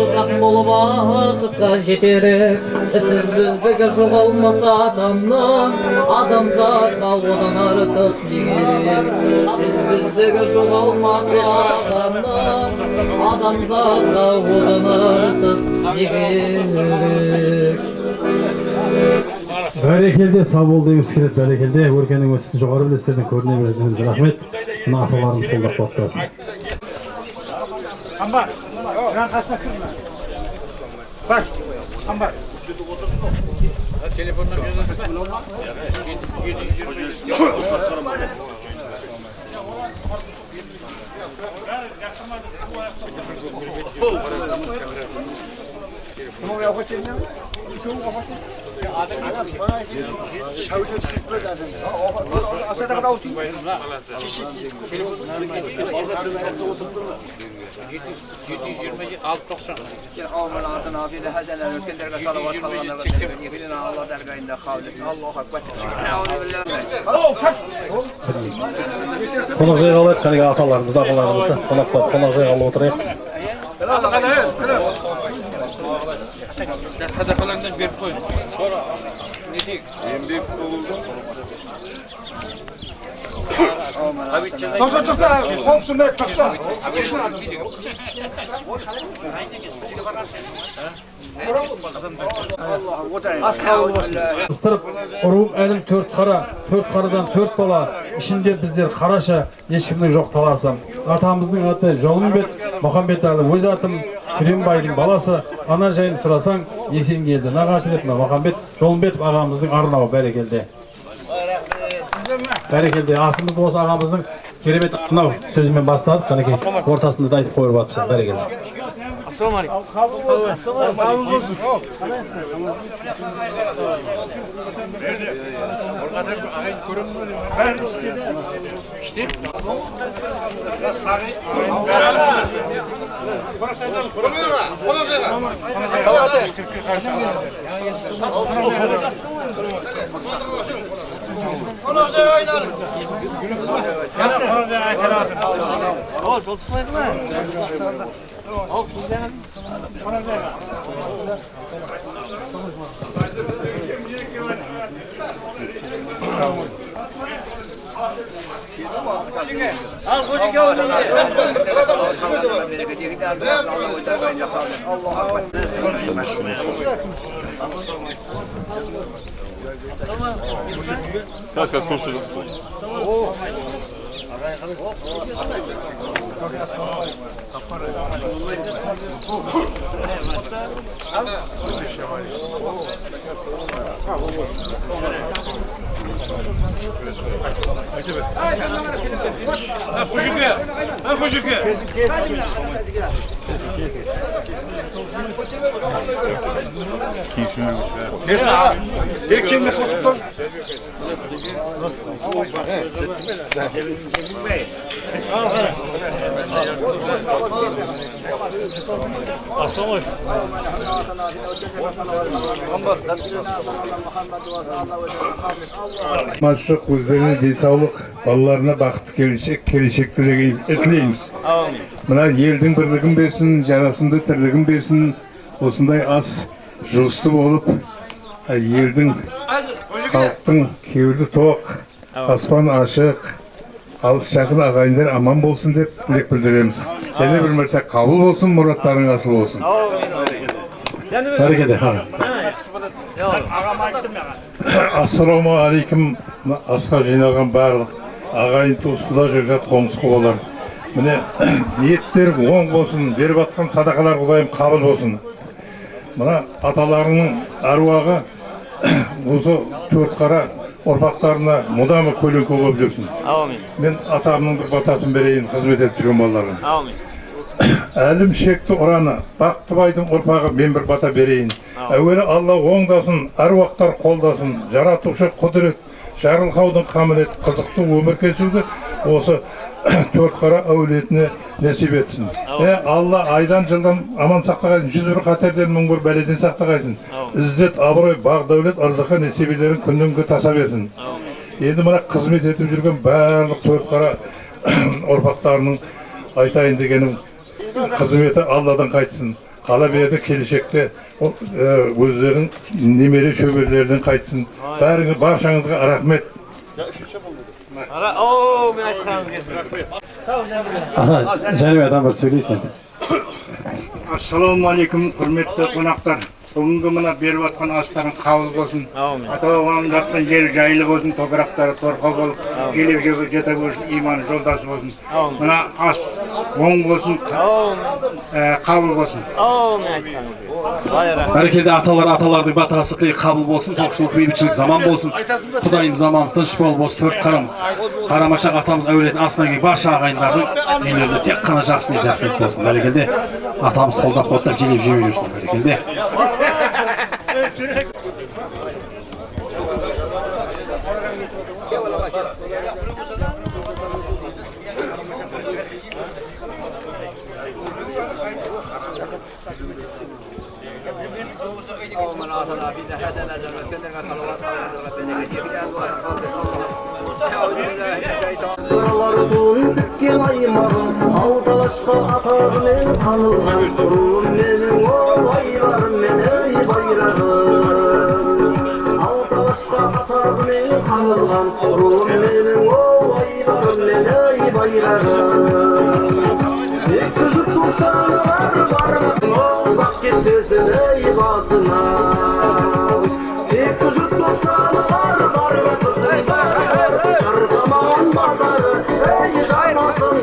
[SPEAKER 16] Uzak bolup vaqtqa jeterek, siz bizdeki жоғалмаса адамнан, адамзатқа одан артық не керек? Siz bizdeki жоғалмаса адамнан, адамзатқа одан артық не керек?
[SPEAKER 15] Бәрекелде, сау бол дегіміз келеді. Бәрекелде, өркенің өссін жоғары білестерден көріне бересіңіз. Рахмет. Мына ақыларымыз қолдап баттасын.
[SPEAKER 9] Amma, ben kaçta kırma.
[SPEAKER 5] Bak. Ambar.
[SPEAKER 2] Telefondan
[SPEAKER 15] Қонақ жайға алайық, кәнігі аталарымызды, ағаларымызды, қонақ жайға алып отырайық.
[SPEAKER 2] Sadakalarından verip koyun. Sonra ne diyeyim? Embek oldu.
[SPEAKER 5] To'xta, qo'psin deb to'xta.
[SPEAKER 15] Ыстырып, ұруым әлім төрт қарадан төрт бала, ішінде біздер қараша, ешкімнің жоқ таласы. Атамыздың аты Жолымбет, Мұхамбет әлі, өз атым Күренбайдың баласы, ана жайын сұрасаң, есен келді. Нағашы деп Мұхамбет Жолымбетов ағамыздың арнауы бәрекелді. Бәрекелді, асымызды осы ағамыздың керемет мынау сөзімен бастадық, қанекей ортасында да айтып қойып атыпсың, бәрекелді.
[SPEAKER 14] Kas konuşacağız.
[SPEAKER 17] Maçlık özlerine densallık, ballarına baktı kelişek tileyimiz. Mına elдің бірлігін берсін, жарасымды тірлігін берсін, осындай ас жұғысты болып, елдің, халықтың кеуді тоқ, аспан ашық, алыс жақын ағайындар аман болсын деп тілек білдіреміз. Және бір мәрте қабыл болсын, мұраттарың асыл болсын.
[SPEAKER 15] Бәрекелді.
[SPEAKER 17] Ассаламу алейкум, асқа жинаған барлық ағайын туысқыда жүрген қоңыз құбалар. Міне ниеттер оң болсын, беріп атқан садақалар Құдайым қабыл болсын. Мына аталарының аруағы осы төрт қара ұрпақтарына мұдамы көлеңке болып жүрсін. Мен атамның бір батасын берейін, қызмет етіп жүрген балаларға. Әлім шекті ұраны, Бақтыбайдың ұрпағы мен бір бата берейін. Әуелі Алла оңдасын, аруақтар қолдасын, жаратушы құдірет, жарылқаудың қамылет, қызықты өмір кешуді осы төрт қара әулетіне нәсіп етсін. Алла айдан жылдан аман сақтағайсын, 101 қатерден мың бір бәледен сақтағайсын. Іззет, абырой, бақ дәулет, ырзыққа нәсибелерін күннен таса берсін. Енді мына қызмет етіп жүрген барлық төрт қара ұрпақтарының айтайын дегенім қызметі Алладан қайтсын. Қала берді келешекте өздерінің немере шөберлерден қайтсын. Бәріңіз баршаңызға рахмет.
[SPEAKER 2] Мен айтқаныңыз келсін.
[SPEAKER 15] Жәнібек бір сөйлейсің.
[SPEAKER 17] Ассаламу алейкум, құрметті қонақтар. Бүгінгі мына беріп атқан астарын қабыл болсын. Ата-бабаның жатқан жері жайлы болсын, топырақтары торқал болып, келіп жета көрсін, иманы жолдасы болсын. Мына ас оң болсын, қабыл болсын.
[SPEAKER 15] Berekede atalardın batasılığı kabul olsun, tokşuluk beybiçilik zaman olsun. Kudayım zaman tınç bol bolsun, 4 karım. Karamaşak atamız öğletin aslına gibi başı ağayınların ellerinde tek kana jaksınlık olsun. Berekede atamız koldap jelip жүрсün. Berekede.
[SPEAKER 8] Kırlardın tükken aymağım Aldalaşta atağımın kanılgan Ruhum menin olay var meney bayrağım Aldalaşta atağımın kanılgan Ruhum menin olay var meney bayrağım Bir kızık tutsanlar var Bak gitmesin ey basına Bir kızık tutsanlar var Arkaman bazarı ey yaşasın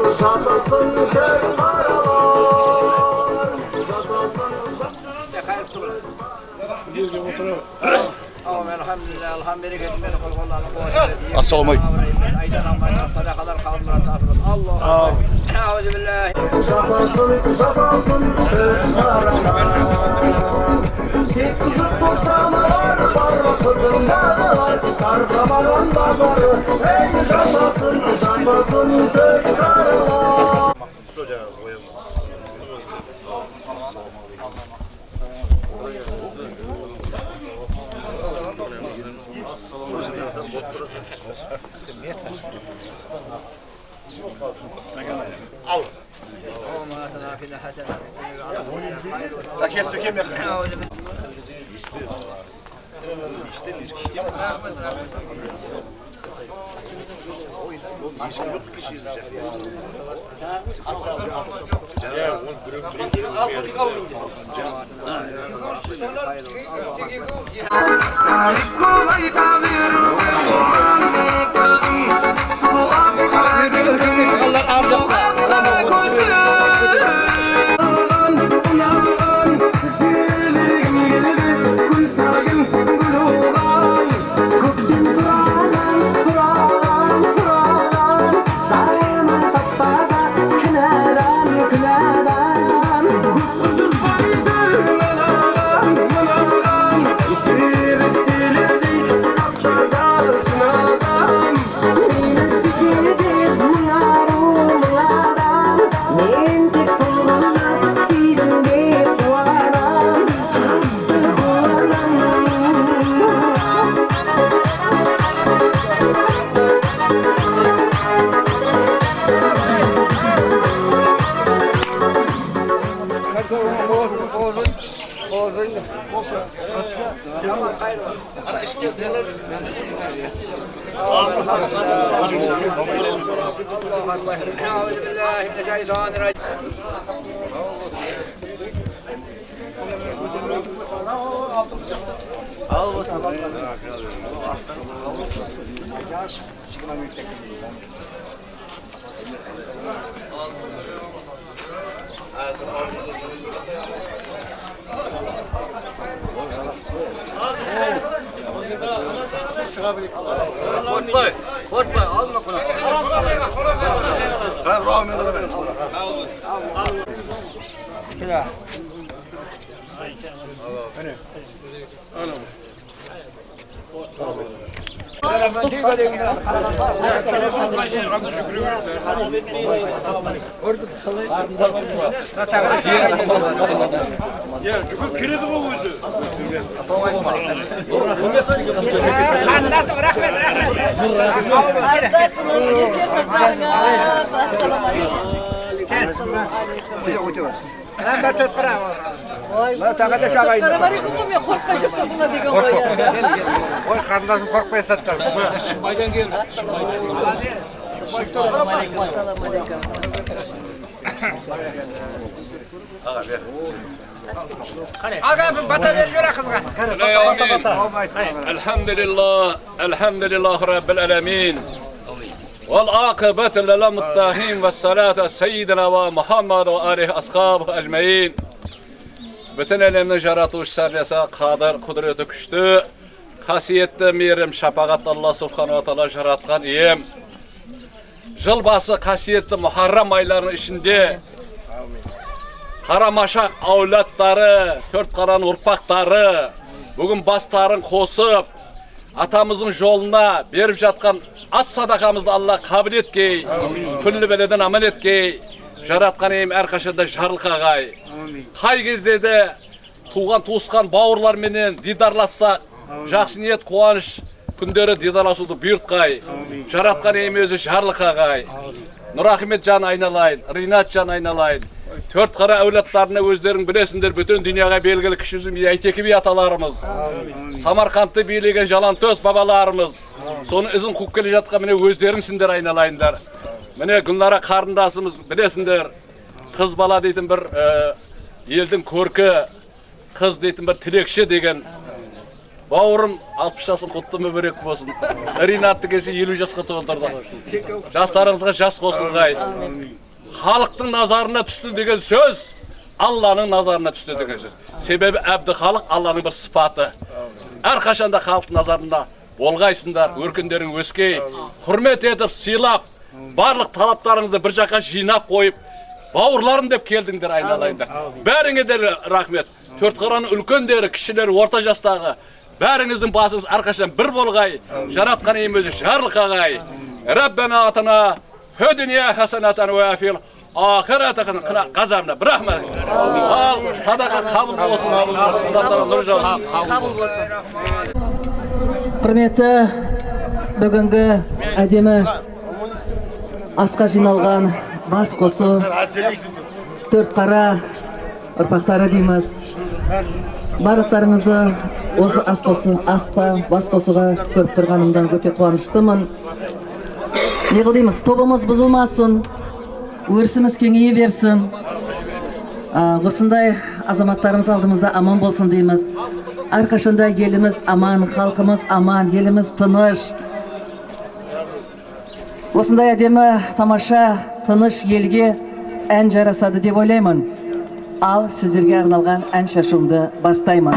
[SPEAKER 8] kök karalar Yaşasın
[SPEAKER 6] Assalamu alaikum.
[SPEAKER 8] Yaşasın kök karalar Tek kızık tutsamalar var Kızım bağlar Arkaman bazarı ey yaşasın kök karalar
[SPEAKER 5] Al. Da kes bir kim yakın. Oy kardeşim korkmayın sattar.
[SPEAKER 8] Baydan geldi.
[SPEAKER 1] الحمد لله رب العالمين والعاقبة للمتقين والصلاة سيدنا ومحمد وآله أصحابه أجمعين bütün elemni jaratuvchi esa qadir, kudreti güçlü, kasiyetli merim, şapagat Allah subhanahu wa ta'ala jaratgan iyem. Jıl bası kasiyetli Muharram aylarının içinde Qaramaşaq avlatları, Tört Qaranın urpaqları bugün bastарын қосып, atamızın yoluna berip жатқан az sadakamızda Allah kabul etkey, küllü beleden amel etkey, jaratkan eyim әрқашанда жарылқағай. Қай кезде de туған туысқан бауырлар менен дидарlassak, жақсы ниет қуаныш күндері дидарlasуды бұйыртқай, жаратқан eyim өзі жарылқағай. Нұрахмет жан айналайын, Ринат жан айналайын. Tört Qara avlatlarını özlerin bilesindер, bütün dünyaya belgili kişi yüzüm Ayteki bi atalarımız. Samarkand'ı bilegen Jalantöz babalarımız. Sonu izin kuk keli жатқан mene özlerin sindir aynalayınlar. Mene günlara karındasımız bilesindер. Kız bala deytin bir елдің көркі, kız deytin bir tilekşi degen. Baurum 60 жасын құтты мүбірек болсын. Ринатты кесе 50 жасқа толтырды. Жастарыңызға жас қосылғай. Халықтың назарына түсті деген сөз Allah'ın nazarına düştü деген söz. Sebebi әбді халық Allah'ın bir sıfatı. Әрқашанда халық назарында болғайсыңдар, өркендерің өскей, құрмет етіп, сыйлап, барлық талаптарыңызды бір жаққа жинап қойып, бауырларым деп келдіңдер айналайындар. Бәріңе де рахмет. Төрт Қараның үлкендері, кішілері, орта жастағы, бәріңіздің басыңыз әрқашан бір болғай, жаратқан eyim өзі жарылқағай. Раббана атана Hödünya hasenatan ve afil ahirete gazabına bırakma. Al sadaka kabul olsun.
[SPEAKER 18] Kabul olsun. Құрметті бүгінгі әдемі асқа жиналған бас қосу Төрт Қара ұрпақтары дейміз. Барлықтарыңызды осы бас қосуға көріп тұрғанымдан өте қуаныштымын. Не қылдаймыз, тобымыз бұзылмасын, өрісіміз кеңейе берсін. Осындай азаматтарымыз алдымызда аман болсын дейміз. Әрқашанда еліміз аман, халқымыз аман, еліміз тыныш. Осындай әдемі тамаша тыныш елге ән жарасады деп ойлаймын. Ал сіздерге арналған ән шашуымды бастаймын.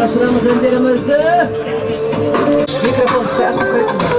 [SPEAKER 18] Жалғастырамыз әндерімізді. Микрофон ашып қойсыңдар.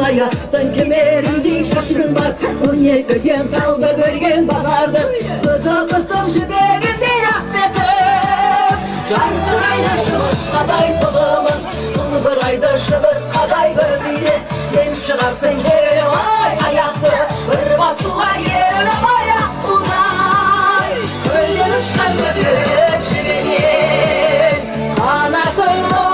[SPEAKER 3] Hayattan kemerindey şaşkın var Dünya ögen kalda bölgen bazardır Kızılmıştım şüpheginde yakmetim Jardır ayda şıbır kaday tılımın Sulu bir ayda şıbır kaday bözüyle Sen çıkarsın geri vay ayaktı Bir basıla yerine ayak bunay Köyden uçkan götürüp şirinir Kanatını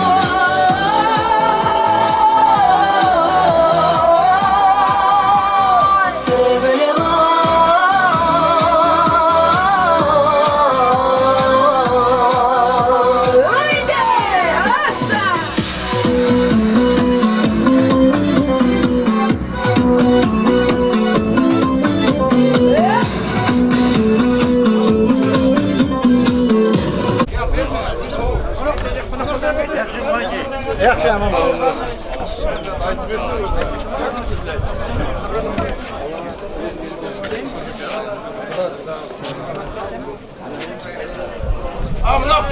[SPEAKER 4] Abla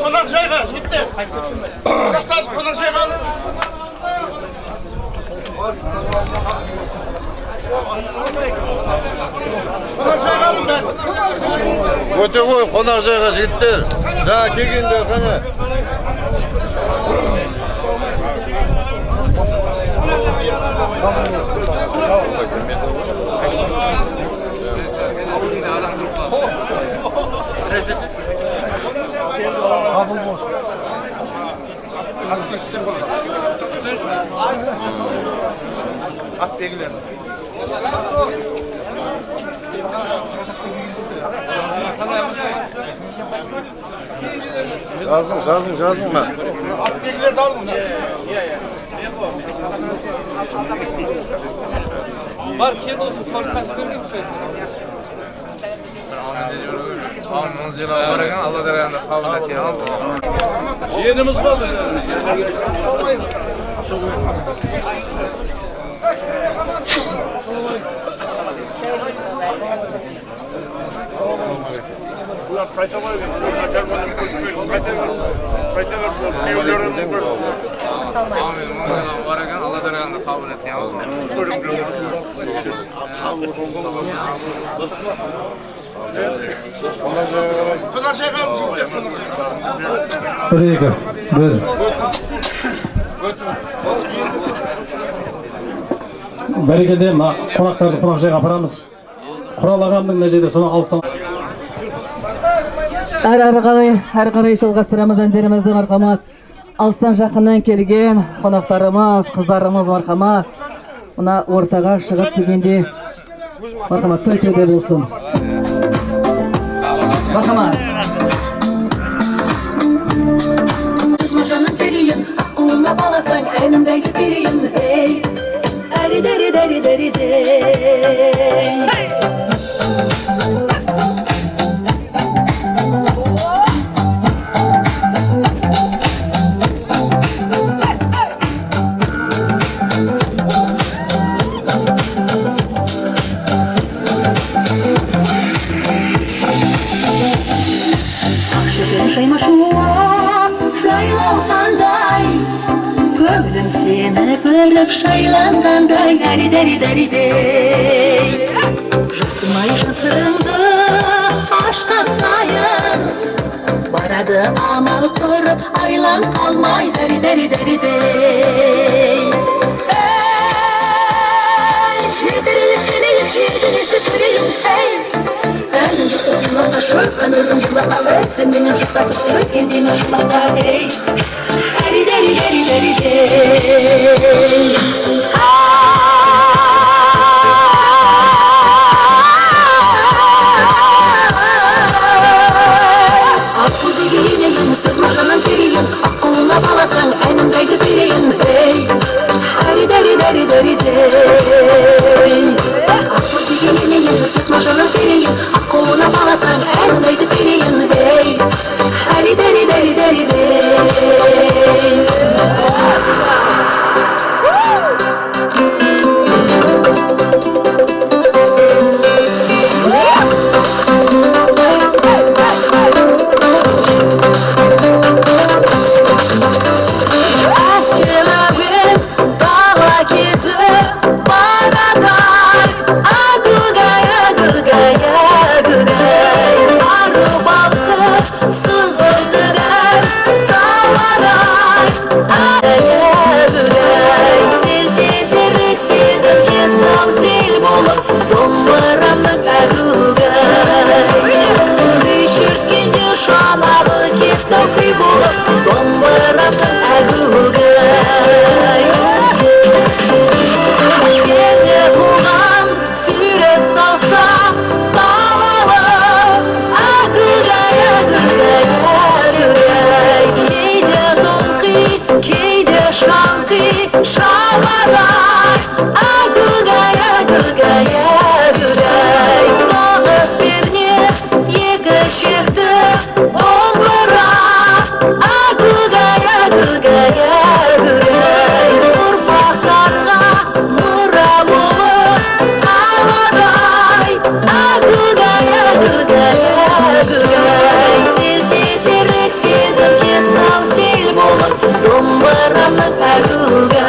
[SPEAKER 4] konak şeyga gitti. Konak şeyga alın. Konak şeyga alın ben.
[SPEAKER 6] Öte koy konak şeyga gitti. Daha kekinde kana.
[SPEAKER 4] Kabul boş. Nasıl sistem bu? At bilgiler.
[SPEAKER 6] Yazın ben.
[SPEAKER 4] At bilgiler de alın bunlar.
[SPEAKER 16] Var ki olsun korkmaz görüyor musun?
[SPEAKER 2] Alnınız yıla bırakın, Allah dergâhında kabul ettiğini alın.
[SPEAKER 10] Yerimiz kaldı.
[SPEAKER 14] Ulan kayta var ya, kayta var,
[SPEAKER 2] Amin. Bırakın, Allah dergâhında kabul ettiğini alın.
[SPEAKER 4] Konak şeyga alın gitti.
[SPEAKER 15] Bir, bir. Berekede konaktарды қонақ жайға апарамыз. Құрал ағамның мына жерде соны алыстан.
[SPEAKER 18] Әрі қарай жалғастырамыз әндерімізді мархамат. Алыстан жақыннан келген қонақтарымыз, қыздарымыз мархамат. Мына ортаға шығып дегенде мархамат той тойда болсын. Мархамат.
[SPEAKER 3] Düşmanın deliyin, aklına balasan elimdeydi biriyim. Hey, eri deri deri deri dey. Gönlüm seni görüp şaylanganday deri deri deri dey. Jasımay jasırındı aşka sayın. Baradı amal görüp aylan kalmay deri deri deri dey. Şirdirilik şirdirisi sürüyüm hey. Benim yıkıp yılaka şöp, kanırım yılaka hey. Sen benim yıkası şöp, kendine yılaka hey. Deri deri deri deri dey. Akkuzu giyineyim, söz makanın biriyim. Aklına balasan elimdeydi biriyim hey. Deri deri deri deri dey. Akkuzu giyineyim, söz makanın biriyim. Aklına balasan gügey Arı balkı sızıldılar Sağlaray Ağaya gügey Siz yeterik sizin kettal sil bulup Dombaramın gügey Düşürtkince şanağı kettal kıy bulup Dombaramın gügey Yedi kuğan sürek salsa Sağlalı Agıgay, agıgay, agıgay Keyde donqi, keyde şanqi Şabalar Agıgay, agıgay, agıgay Dağız birine yeki şıktı Dombıra Agıgay, agıgay, agıgay Urpaklarga nura bulup Ağaday Agıgay, agıgay, agıgay Siz yeterik sizin kettal sil bulup Dombaramın agıgay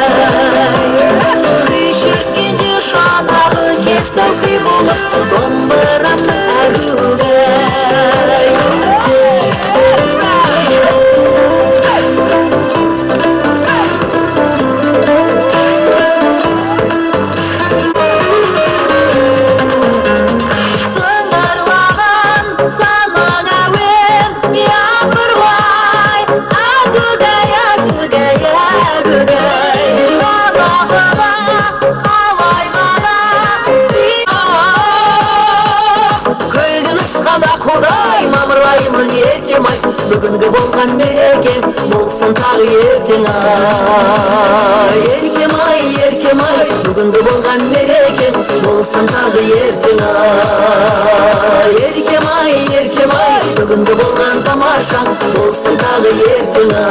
[SPEAKER 3] Düşürtkince şanağı kettal kıy bulup Dombaramın agıgay Sınırlanan sana güven Yapırvay Agıgay, agıgay, agıgay Dalağına havaygana Көзін ұшқанда құдай мамырлаймын еркем ай Бүгінгі болған мерекем болсын тағы ертең ай Еркем ай, бүгінгі болған мерекем болсын тағы ертең ай Еркем ай, бүгінгі болған тамаша болсын тағы ертең ай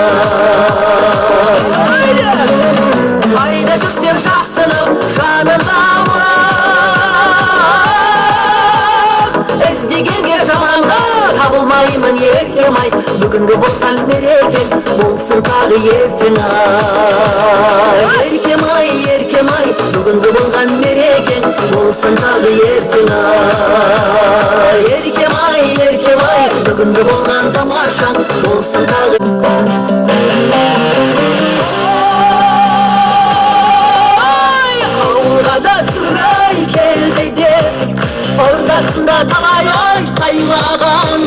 [SPEAKER 3] Қайда жүрсем жасынып жанымда Іздегенге жаманға табылмаймын еркем ай Бүгінгі болған мерекем болсын тағы ертең ай Еркем ай, бүгінгі болған мерекем болсын тағы ертең ай Еркем ай, бүгінгі болған тамаша болсын тағы Ауылға сүрай келді деп Ордасында талай ай сайлаған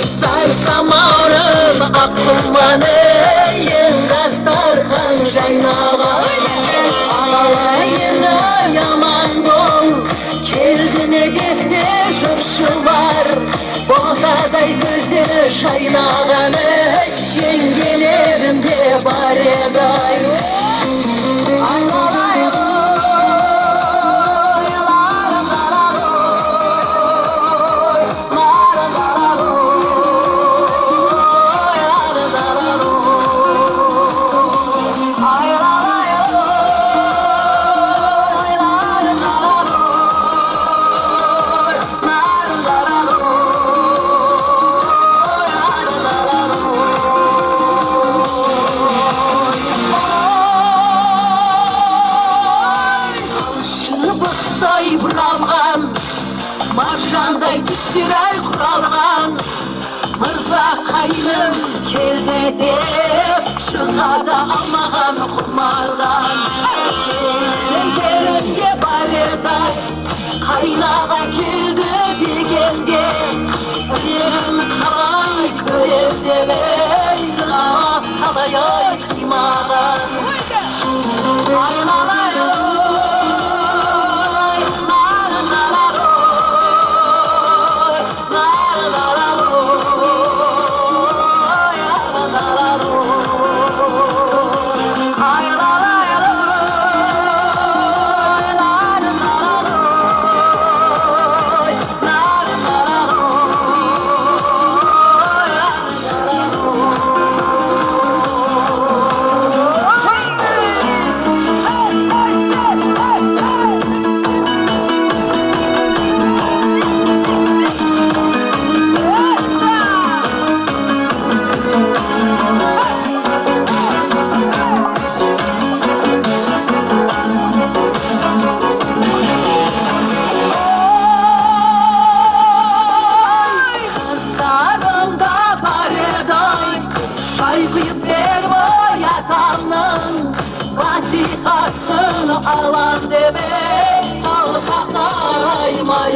[SPEAKER 3] Сай самарым аққұман ейін Дастархан жайнаған Алайында яман бол Келді медетте жыршылар Ботадай көзі шайнаған Жеңгелерім де бар еді Маржандай тістері құралған Мырза қайным келді деп Шығады алмаған құмардан Келіндерінде бар еді Қайнаға келді дегенде Үрерін қалай көрер демей Сығалап қалай ай қимаған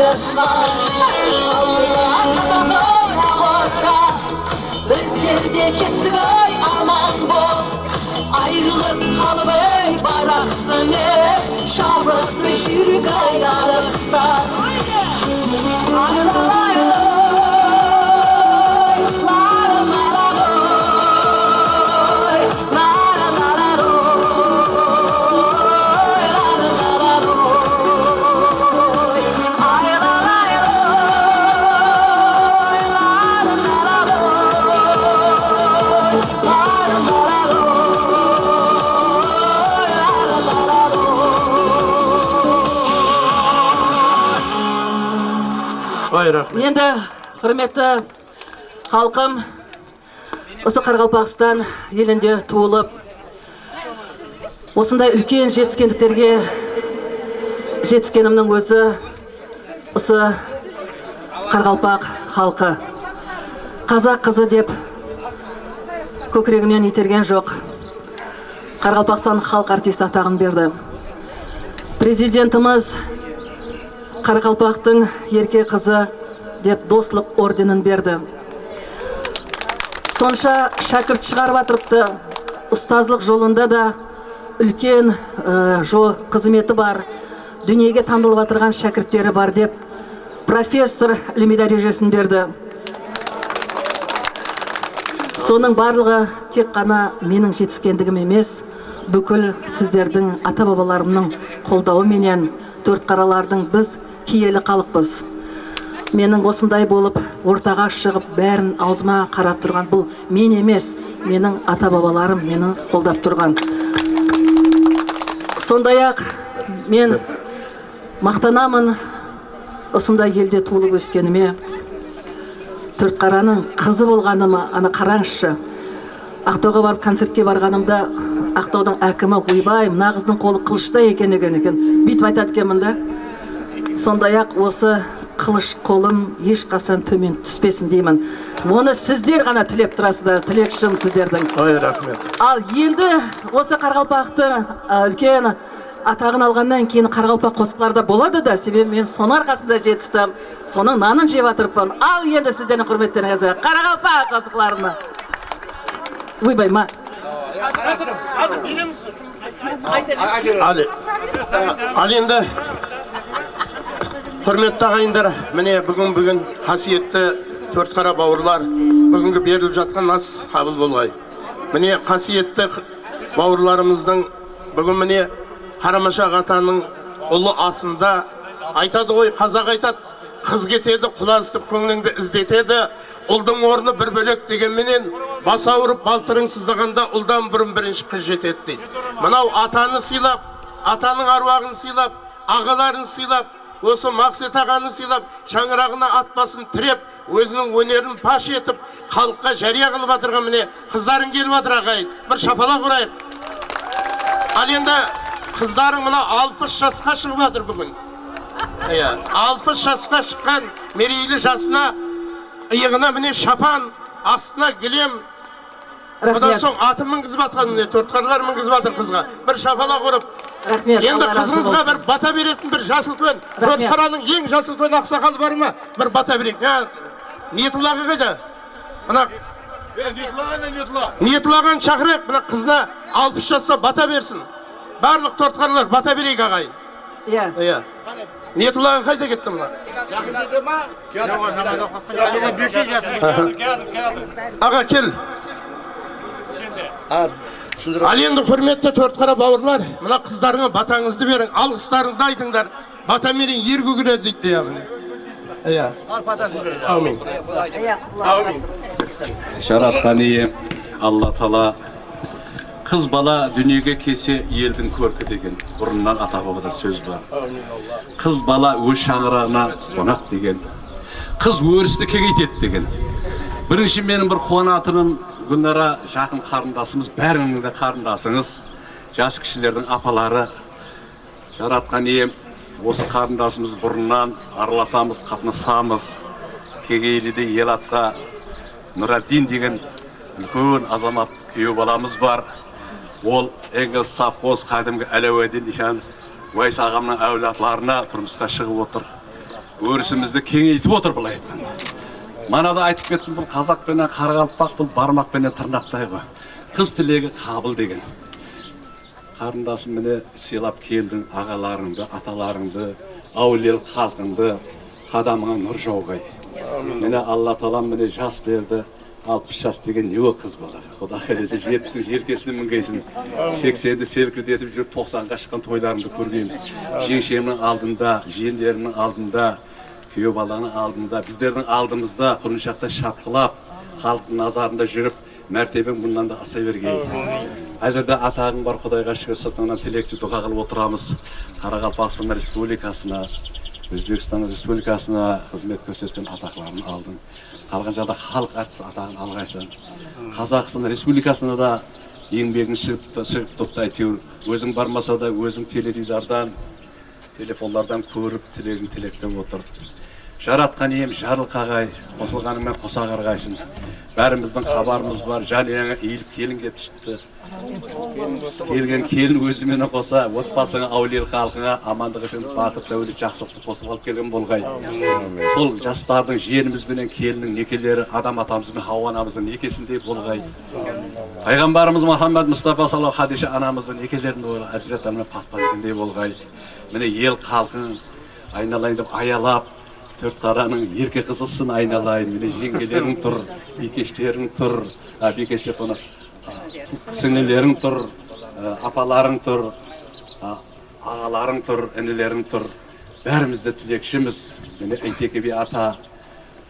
[SPEAKER 3] yarışkan Allah'a kadar bizler de kettik ay aman bol ayrılıp kalıp ey barasın şabrasın şirk ay arasında
[SPEAKER 18] Енді құрметті халқым, осы Қарақалпақстан елінде туылып, осындай үлкен жетіскендіктерге жетіскенімнің өзі осы Қарақалпақ халқы. Қазақ қызы деп көкірегімнен итерген жоқ. Қарақалпақстан халық артисті атағын берді. Президентіміз Қарақалпақтың ерке қызы деп достық орденін берді. Сонша шәкірт шығарып атырыпты, ұстазлық жолында да үлкен қызметі бар, дүниеге танылып атырған шәкірттері бар деп профессор ілімі дәрежесін берді. Соның барлығы тек қана менің жетіскендігім емес, бүкіл сіздердің ата-бабаларымның қолдауы менен төрт қаралардың біз киелі халықпыз. Менің осындай болып, ортаға шығып, бәрін аузыма қарап тұрған бұл мен емес, менің ата-бабаларым мені қолдап тұрған. Сондай-ақ мен мақтанамын осындай елде туылып өскеніме, Төртқараның қызы болғаныма. Ана қараңызшы, Ақтауға барып концертке барғанымда Ақтаудың әкімі ойбай, мына қыздың қолы қылыштай екен, бүйтіп айтады екенмін да. Сондай-ақ осы қылыш қолым ешқашан төмен түспесін деймін. Оны сіздер ғана тілеп тұрасыздар, тілекшім сіздердің.
[SPEAKER 4] Ой, рахмет.
[SPEAKER 18] Ал енді осы Қарақалпақтың үлкен атағын алғаннан кейін Қарақалпақ қосқыларда болады да, себебі мен соның арқасында жетістім, соның нанын жеп атырпын. Ал енді сіздердің құрметтеріңізді Қарақалпақ қосқыларына. Ойбай ма.
[SPEAKER 4] Ал енді құрметті ағайындар, міне бүгін қасиетті Төртқара бауырлар, бүгінгі беріліп жатқан ас қабыл болғай. Міне қасиетті бауырларымыздың бүгін міне Қарамашақ атаның ұлы асында айтады ғой, қазақ айтады, қыз кетеді, құлазытып көңіліңді іздетеді, ұлдың орны бір бөлек дегенменен бас ауырып балтырың сыздағанда ұлдан бұрын бірінші қыз жетеді дейді. Мынау атаны сыйлап, атаның аруағын сыйлап, ағаларын сыйлап, осы Мақсет ағаны сыйлап, шаңырағына ат басын тіреп, өзінің өнерін паш етіп, халыққа жария қылып атырған міне қыздарың келіп атыр ағайын. Бір шапалақ ұрайық. Ал енді қыздарың мына 60 жасқа шығып атыр бүгін. 60 жасқа шыққан мерейлі жасына иығына міне шапан, астына кілем. Одан соң аты мінгізіп атқан міне Төртқаралар мінгізіп атыр қызға. Bir шапалақ ұрып. Енді қызыңызға бір бата беретін бір жасылкөн, Төртқараның ең жасылкөн ақсақалы бар ма? Bir бата берейік. Ниетұлағы қайда? Мына Ниетұлағын шақырайық, мына қызына 60 жаста бата берсін. Барлық Төртқаралар бата берейік ағайын. Иә. Ниетұлағы қайда кетті мына? Аға кел. Ал енді құрметті Төртқара бауырлар, мына қыздарыңа батаңызды берің, алғыстарыңды айтыңдар. Бата мерен ер көгірер дейді яғын. Амин. Амин.
[SPEAKER 1] Жаратқан ием Алла Тағала қыз бала дүниеге келсе елдің көркі деген бұрыннан ата-бабада сөз бар. Қыз бала өз шаңырағына қонақ деген, қыз өрісті кеңейтеді деген. Бірінші менің бір қуанатыным Гүлнара жақын қарындасымыз, бәріңнің де қарындасыңыз, жас кішілердің апалары. Жаратқан ием осы қарындасымыз бұрыннан араласамыз, қатынасамыз. Кегейліде ел атқа Нұраддин деген үлкен азамат күйеу баламыз бар. Ол Энгельс совхоз қадімгі Әлеуеддин ишан Уайс ағамның әулатларына тұрмысқа шығып отыр.
[SPEAKER 19] өрісімізді кеңейтіп отыр былай айтқанда. Манада айтып кеттім, бұл қазақ пенен қарақалпақ, бұл бармақ пенен тырнақтай ғой. Қыз тілегі қабыл деген. Қарындасым міне сыйлап келдің ағаларыңды, аталарыңды, әулиел халқыңды, қадамыңа нұр жауғай. Міне Алла Тағалам міне жас берді. 60 жас деген не қыз бала. Құда қаласа 70-дің желкесіне мінгейсін. 80-ді селкілдетіп жүріп 90-ға шыққан тойларымды көргенбіз. Жеңшемнің алдында, жиендерінің алдында, күйеу баланың алдында, біздердің алдымызда құлыншақта шапқылап, халықтың назарында жүріп, мәртебең бұндан да аса бергей. Әзірде атағың бар, Құдайға шүкір, сыртынан тілекші дұға қылып отырамыз. Қарақалпақстан Республикасына, Өзбекстан Республикасына қызмет көрсеткен атақларын алдың. Қалған жағда халық әртісі атағын алғайсың. Қазақстан Республикасына да еңбегін шығып тұпты әйтеуір. Өзің бармаса да өзің теледидардан, телефонлардан көріп, тілегін тілектеп отыр. Жаратқан ем жарылқағай, қосылғанымен қоса қарғайсың. Бәріміздің хабарымыз бар, жанұяңа иіліп келін кеп түсіпті. Келген келін өзімен қоса, отбасыңа, әулиел халқыңа амандық үшін бақыт, дәулет, жақсылықты қосып алып келген болғай. Сол жастардың жиенімізбенен келінің некелері адам атамызбен Хауа анамыздың некесіндей болғай. Пайғамбарымыз Мұхаммад Мұстафа саллаллаху хадиша анамыздың некелерінде болғай, Әзірет Әлме патпандегендей болғай. Міне ел халқың айналайын деп аялап, төрт қараның ерке қызысын айналайын. Міне жеңгелерің тұр, бикештерің тұр, бикештер тоны сіңлілерің тұр, апаларың тұр, ағаларың тұр, інілерің тұр. Бәрімізді тілекшіміз. Міне Әйтеке би ата,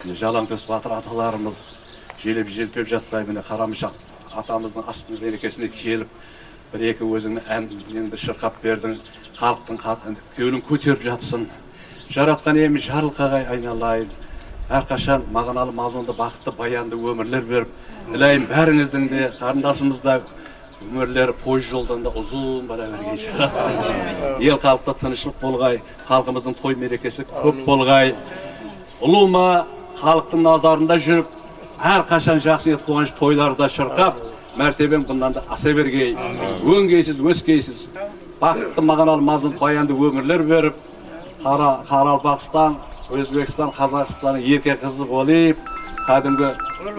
[SPEAKER 19] Жалаңтөс батыр аталарымыз желіп-желпеп жатқай. Міне Қарамышақ атамыздың астының берекесіне келіп, бір-екі өзіңнің әніңді шырқап бердің. Халықтың көңілін көтеріп жатсын. Жаратқан ем жарылқағай айналайын. Әрқашан мағыналы мазмұнды бақытты баянды өмірлер беріп, Ілайым бәріңіздің де қарындасымызда өмірлері пойыз жолданда ұзын бара берген жаратқан. Ел халықта тыныштық болғай, халқымыздың той мерекесі көп болғай. Ұлыма халықтың назарында жүріп, әрқашан жақсы қуаныш тойларда шырқап, мәртебең бұндан да аса бергей. Өңгейсіз, өскейсіз, бақытты мағыналы мазмұнды баянды өмірлер беріп, Қарақалпақстан, Өзбекстан, Қазақстанның ерке қызы болып, кәдімгі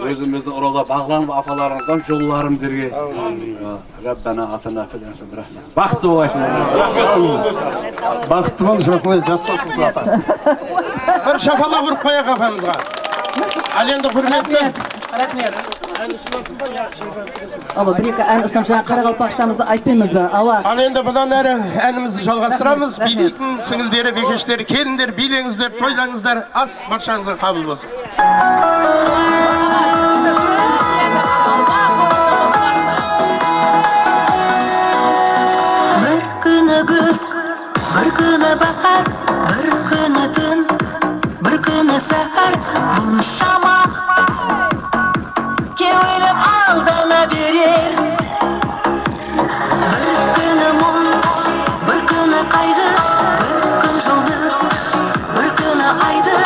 [SPEAKER 19] өзіміздің ұраза бағланып апаларыңыздан жолларын берге. Раббана атана фидерсен рахмет. Бақытты болғайсың.
[SPEAKER 4] Бақытты бол, жақынай жасасын сылата. Бір шапалақ ұрып қояқ апамызға. Ал енді құрметті.
[SPEAKER 18] Рахмет. Аба, бір-екі ән ұсынымшыдан Қарақалпақшамызды айтпаймыз ба?
[SPEAKER 4] Ал енді бұдан әрі әнімізді жалғастырамыз. Билейтін сіңілдері, бекештері, келіндер, билеңіздер, тойлаңыздар, ас баршаңызға қабыл болсын.
[SPEAKER 3] Бір күні күз, бір күні bahar, бір күні түн, бір күні сәхар, мұншама кеуіліп алдана берер. Бір күні мұң, бір күні қайғы, бір күн жұлдыз, бір күні айды,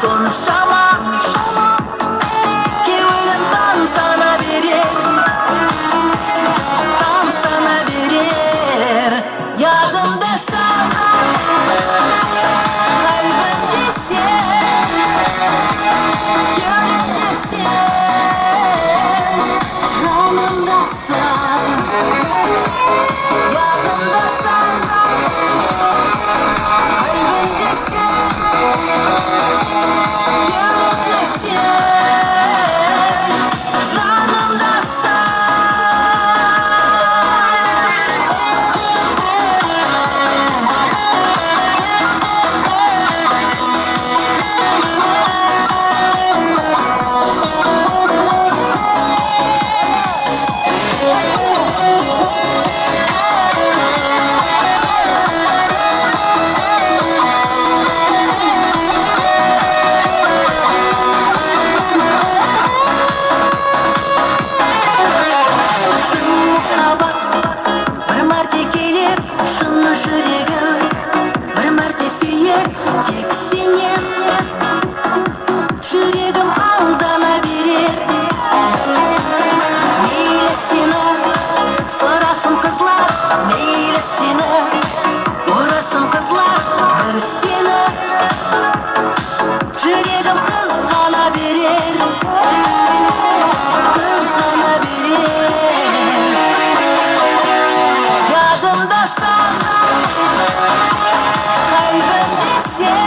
[SPEAKER 3] соншама кеуіліп тамсана берер, тамсана берер. Ядымда сен, қалбімде сен, кеудемде сен, жанымда сен, ядымда сен, қалбімде сен, кеудемде сен, жанымда сен. Бір мәрте келер, шын жүрегім, бір мәрте сүйер, тек сенен. Жүрегім алдана берер. Мейлі сені сұрасын қызлар, мейлі сені ұрасын қызлар, бір сені Yüreğim kızgana verir, kızgana verir. Yadımdasan, kalbimdesin,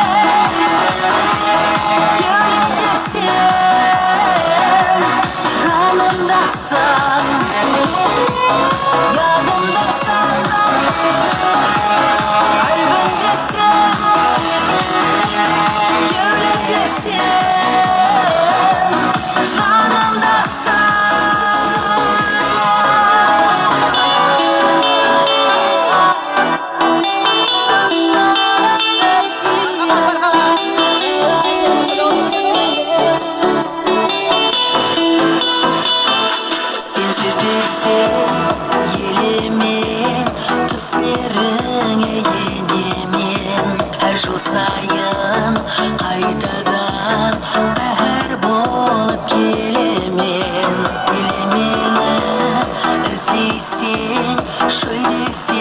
[SPEAKER 3] gönlümdesin, canımdasan. Yadımdasan, kalbimdesin, gönlümdesin, canımdasan. Sensiz bilsin yelimin, tüslerine yenimin. Her yıl sayın qaytadan bahar bolup gelemin. Elimini izleysin, şöylesi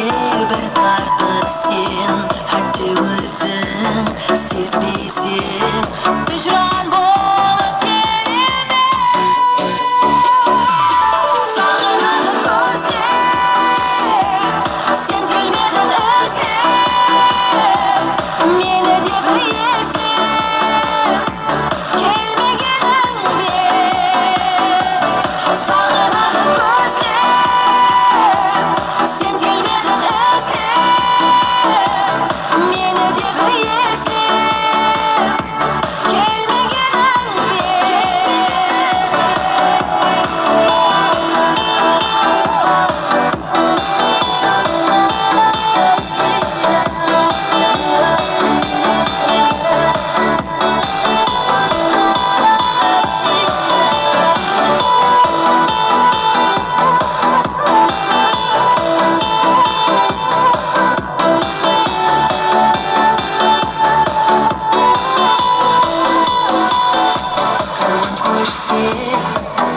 [SPEAKER 3] bir tartıpsin. Hatta özün sezbeysin, hicran bolup gelemin. Sağınadı gözler, sen gelmedin özler. Meni de bir yesin, gelmegenin bir. Sağınadı gözler, sen gelmedin özler. Meni de bir yesin, gelmegenin bir.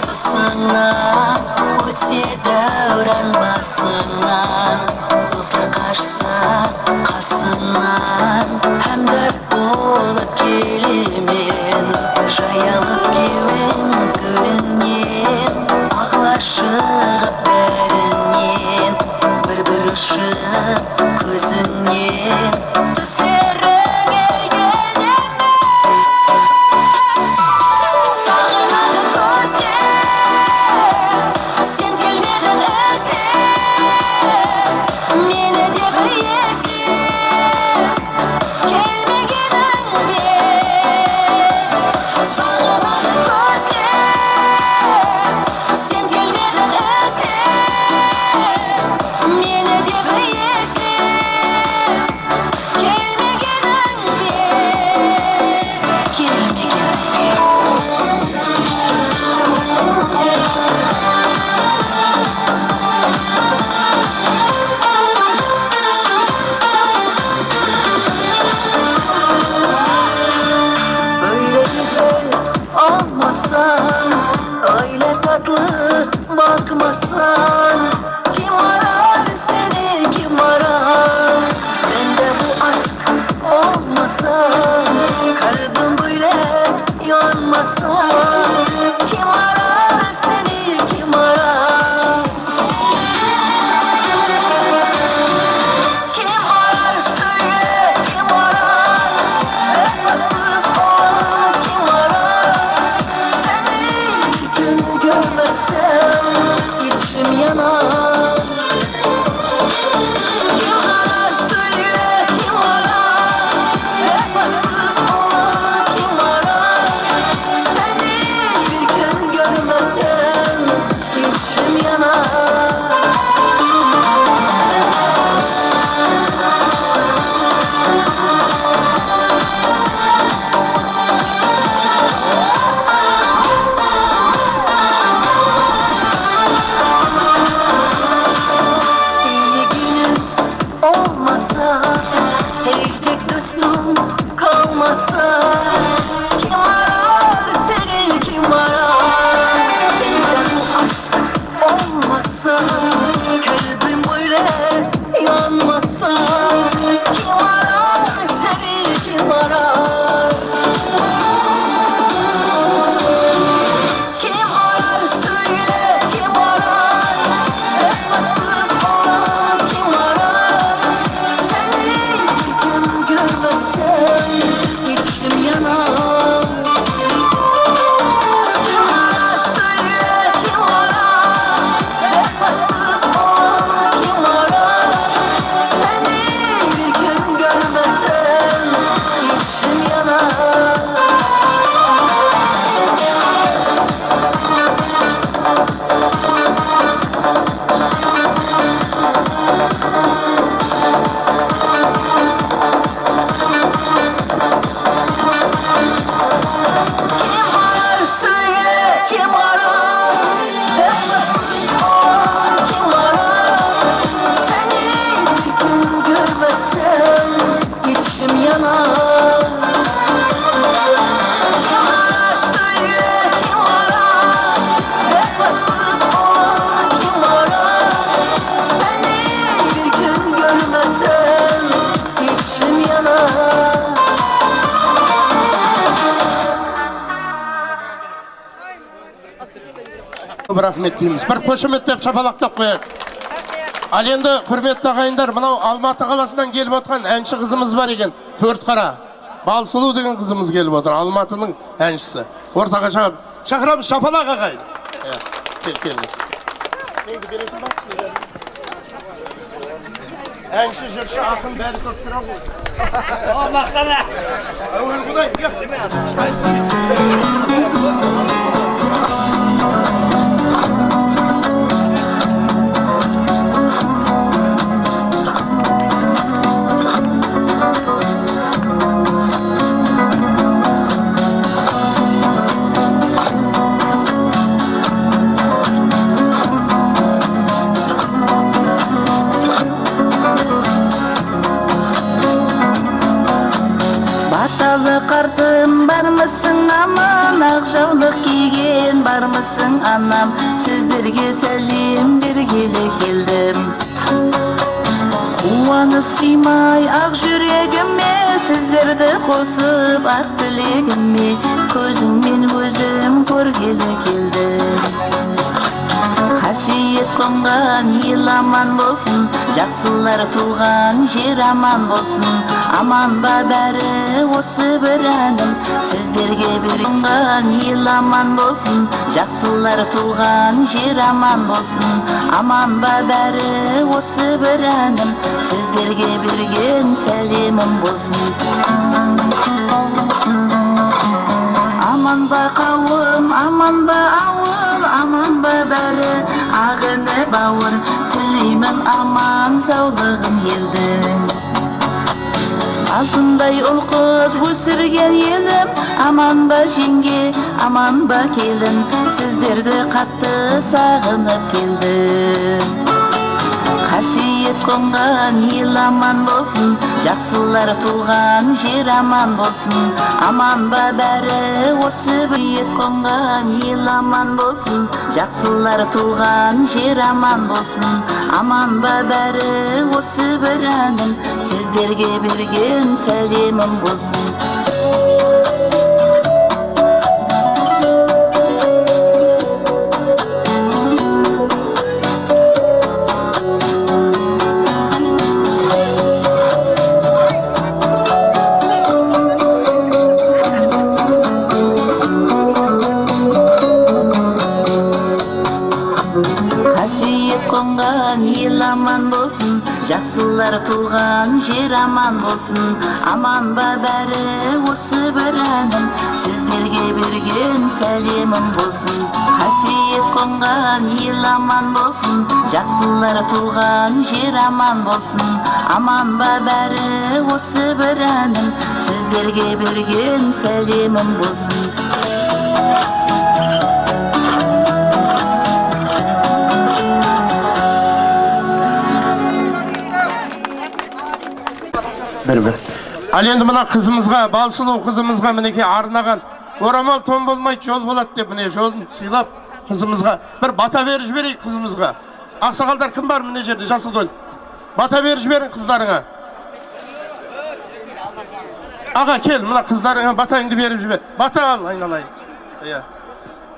[SPEAKER 3] Тусыңнан өтсе дәурен басыңнан, достар қашса қасыңнан, әмдәп болып келемен. Жайылып кеуің көрінен, ағлашығып бәрінен, бір ұшып көзіңнен, түслеріңе енемен. Sağınadı gözler, sen gelmedin özler. Meni de bir yesin, gelmegenin bir. Sağınadı gözler, sen gelmedin özler. Meni de bir yesin, gelmegenin bir. Gelmegenin bir. Öyle güzel olmasan, öyle tatlı bakmasan, kim arar seni, kim arar? Bende bu aşk olmasa, kalbim böyle yanmasa, kim arar seni, kim arar? Kim arar söyle, kim arar? Vefasız olan kim arar? Seni bir gün görmesem içim yanar. Kim arar söyle, kim arar? Vefasız olan kim arar? Seni bir
[SPEAKER 4] рахмет дейміз. Бір қошеметтеп шапалақтап қояйық. Ал енді құрметті ағайындар, мынау Алматы қаласынан келіп отқан әнші қызымыз бар екен, Төртқара. Балсұлу деген қызымыз келіп отыр, Алматының әншісі. Ортаға шақырамыз, шапалақ ағайын. Келкеміз. Әнші жүрші ақын бәрі көп тұра ғой.
[SPEAKER 9] О, мақтана!
[SPEAKER 4] Әуел құдай,
[SPEAKER 20] Қартым бармысың аман, ақ жаулық киген бармысың анам, сіздерге сәлем бергелі келдім. Қуаны сыймай ақ жүрегіме, сіздерді қосып ақ тілегіме, көзіңмен өзім көргелі келдім. Қасиет қонған ел аман болсын, жақсылар туған жер аман болсын. Аман ба бәрі осы бір әнім, сіздерге бір қонған ел аман болсын, жақсылар туған жер аман болсын. Аман ба бәрі осы бір әнім, сіздерге берген сәлемім болсын. Аман ба қауым, аман ба ауыл, аман ба бәрі ағыны бауыр, тілеймін аман саулығын елдің. Алтындай ұл қыз өсірген елім, аман ба жеңге, аман ба келін, сіздерді қатты сағынып келдім. Қасиет қонған ел аман болсын, жақсылар туған жер аман болсын. Аман ба бәрі осы бір қонған ел аман болсын, жақсылар туған жер аман болсын. Аман ба бәрі осы бір әнім, сіздерге берген сәлемім болсын. Ел аман болсын, жақсылар туған жер аман болсын. Аман ба бәрі осы бір әнім, сіздерге берген сәлемім болсын. Қасиет қонған ел аман болсын, жақсылар туған жер аман болсын. Аман ба бәрі осы бір әнім, сіздерге берген сәлемім болсын.
[SPEAKER 4] Ал енді мына қызымызға, Балсұлу қызымызға мінеке арнаған орамал тон болмайды, жол болады деп міне жолын сыйлап қызымызға бір бата беріп жіберейік қызымызға. Ақсақалдар кім бар міне жерде, Жасылкөл? Бата беріп жіберің қыздарыңа. Аға кел, мына қыздарыңа батаңды беріп жібер. Бата ал, айналайын.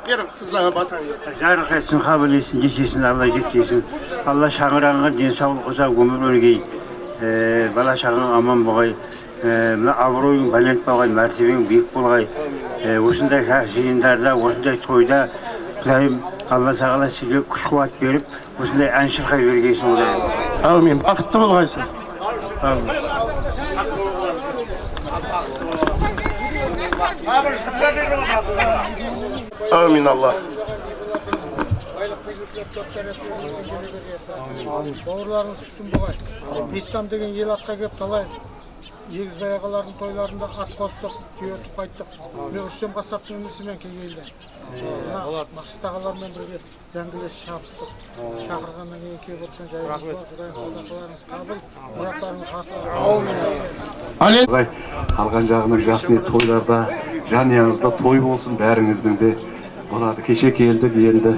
[SPEAKER 4] Беріп қыздарыңа батаңды.
[SPEAKER 21] Жарқайсын, қабыл етсін, жесесін, Алла жетсесін. Алла шаңырағыңа денсаулық ұзақ өмір өргей. Бала шағың аман болғай, абыройың бәлент болғай, мәртебең биік болғай. Осындай жиындарда, осындай тойда Құдайым Алла сағала сізге күш қуат беріп, осындай ән шырқай бергейсің Құдайым.
[SPEAKER 4] Әумин, бақытты болғайсың. Әумин Алла.
[SPEAKER 22] Бауырларыңыз күтім болғай. Ислам деген ел атқа кеп талай. Егіз баяғылардың тойларында ат қостық, түйе өтіп қайттық. Мен Үсен Қасаптың інісімен келгенде. Мақсат ағалармен бірге зәңгілес шабыстық. Шақырғаннан кейін келіп отқан жайымыз бар. Құдайым садақаларыңыз қабыл, мұраттарыңыз
[SPEAKER 19] асыл. Қалған жағының жасыне тойларда, жанұяңызда той болсын бәріңіздің де. Болады, кеше келдік енді.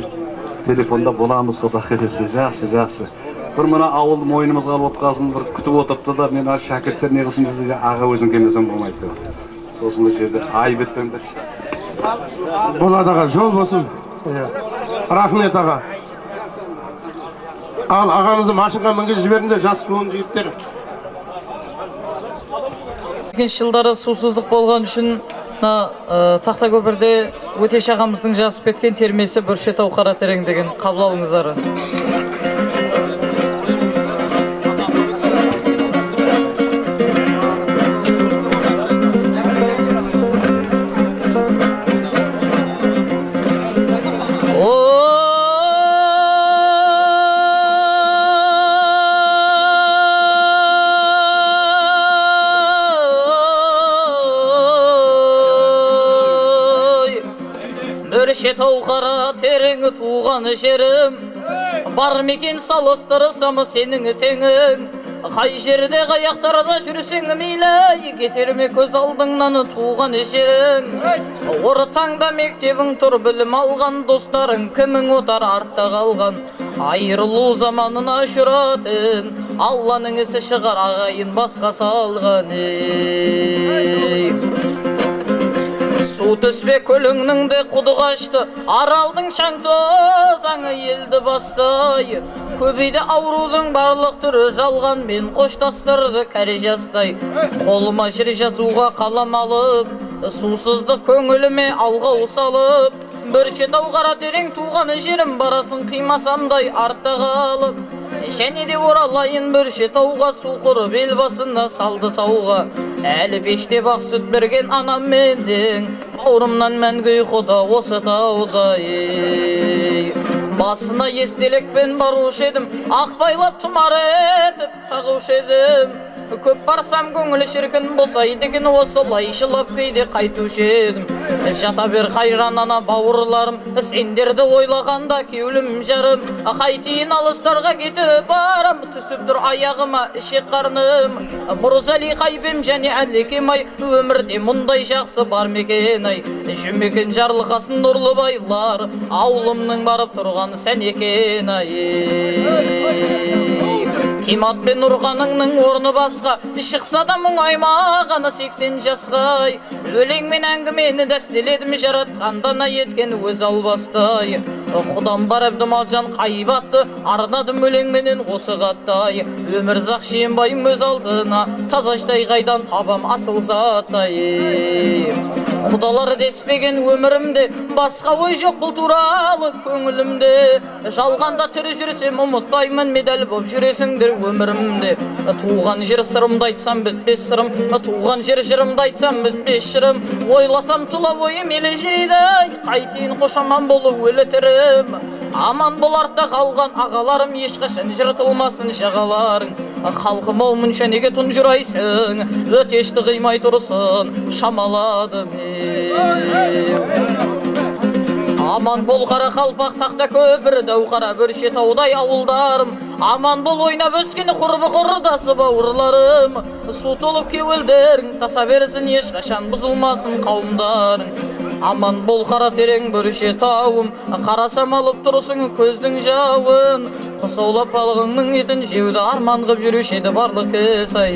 [SPEAKER 19] Телефонда боламыз Құдай қаласа, жақсы. Бір мына ауыл мойнымызға алып отқасын, бір күтіп отырыпты да, мен шәкірттер не қылсын десе, аға өзің келмесең болмайды деп. Сосын бұл жерде айып етпеңдер.
[SPEAKER 4] Болады аға, жол болсын. Рахмет аға. Ал ағамызды машинға мінгізіп жіберіңдер, жас буын жігіттер.
[SPEAKER 16] Екінші жылдары сусыздық болған үшін Тақтакөпірде Өтеш ағамыздың жазып кеткен термесі Бүршетау қара терең деген қабыл алыңыздар. Бүршетау қара тереңі туған жерім, бар мекен салыстырсам сенің теңің. Қай жерде қаяқтарда жүрсең мейлі, кетерме көз алдыңнан туған жерің. Ортаңда мектебің тұр, білім алған достарың, кімің отар артта қалған. Айырылу заманына ұшыратын, Алланың ісі шығар ағайын басқа салған. Су түспе көліңнің де құдық ашты, аралдың шаң тозаңы елді бастай. Көбейді аурудың барлық түрі жалған, мен қоштастырды кәрі жастай. Қолыма жер жазуға қалам алып, сусыздық көңіліме алға салып. Бүршетау қара терең туған жерім, барасын қимасамдай артта қалып. Және де оралайын Бүршетауға, су құрып ел басына салды сауға. Әлі пеште бақ сүт берген анам менің, бауырымнан мәңгі ұйқыда осы тауда. Басына естелекпен барушы едім, ақпайлап тұмар етіп тағушы едім. Көп барсам көңілі шіркін босай деген осылай жылап кейде қайтушы едім. Жата бер қайран ана бауырларым, сендерді ойлағанда кеулім жарым. Қайтейін алыстарға кетіп барам, түсіп тұр аяғыма ішек қарным. Мұрзали қайбем және әлекемай, өмірде мұндай жақсы бар мекен ай. Жүмекен жарлықасын нұрлы байлар, аулымның барып тұрған сән екен ай. Кемат пен Нұрғаныңның орны басқа, шықса да мұңаймағаны 80 жасқа. Өлең мен әңгімені дәстеледім, жаратқандана еткен өз албастай. Құдан бар Әбдімалжан қайбатты, арнадым өлеңменен осы қаттай. Өмірзақ Жиенбайым өз алдына, тазаштай қайдан табам асыл заттай. Құдалар деспеген өмірімде, басқа ой жоқ бұл туралы көңілімде. Жалғанда тірі жүрсем ұмытпаймын, медал боп жүресіңдер өмірімде. Туған жер сырымды айтсам бітпес сырым, туған жер жырымды айтсам бітпес жырым. Ойласам тұла бойым елі жерейді, қайтейін қошаман болу өлі тірім. Аман бол артта қалған ағаларым, ешқашан жыртылмасын жағаларың. Халқым ау мұнша неге тұнжырайсың, өтешті қимай тұрсын, шамаладым. Аман бол қара қалпақ Тақтакөпір, Дәуқара Бүршетаудай ауылдарым. Аман бол ойнап өскен құрбы құрдасы бауырларым. Су толып кеуілдерің, таса берсін, ешқашан бұзылмасын қауымдарың. Аман бол қара терең Бүршетауым, қарасам алып тұрсың көздің жауын. Қосаулап балығыңның етін жеуді арман қып жүруші еді барлық кез ай.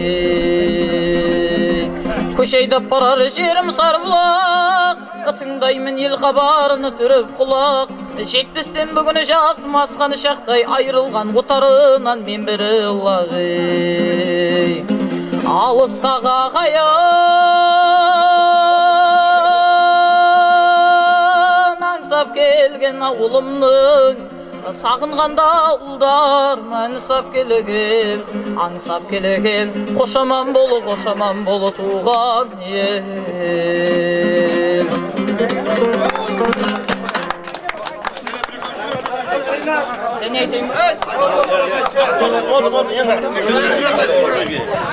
[SPEAKER 16] Көшейдіп барар жерім Сарбұлақ, тыңдаймын ел хабарыны түріп құлақ. 70-тен бүгіні жасым асқан шақтай, айырылған отарынан мен бірі лағы. Алыстағы ағайын аңсап келген ауылымның, сағынғанда ауылдар мәнісап келеген, аңсап келеген. Қошаман болу туған ел.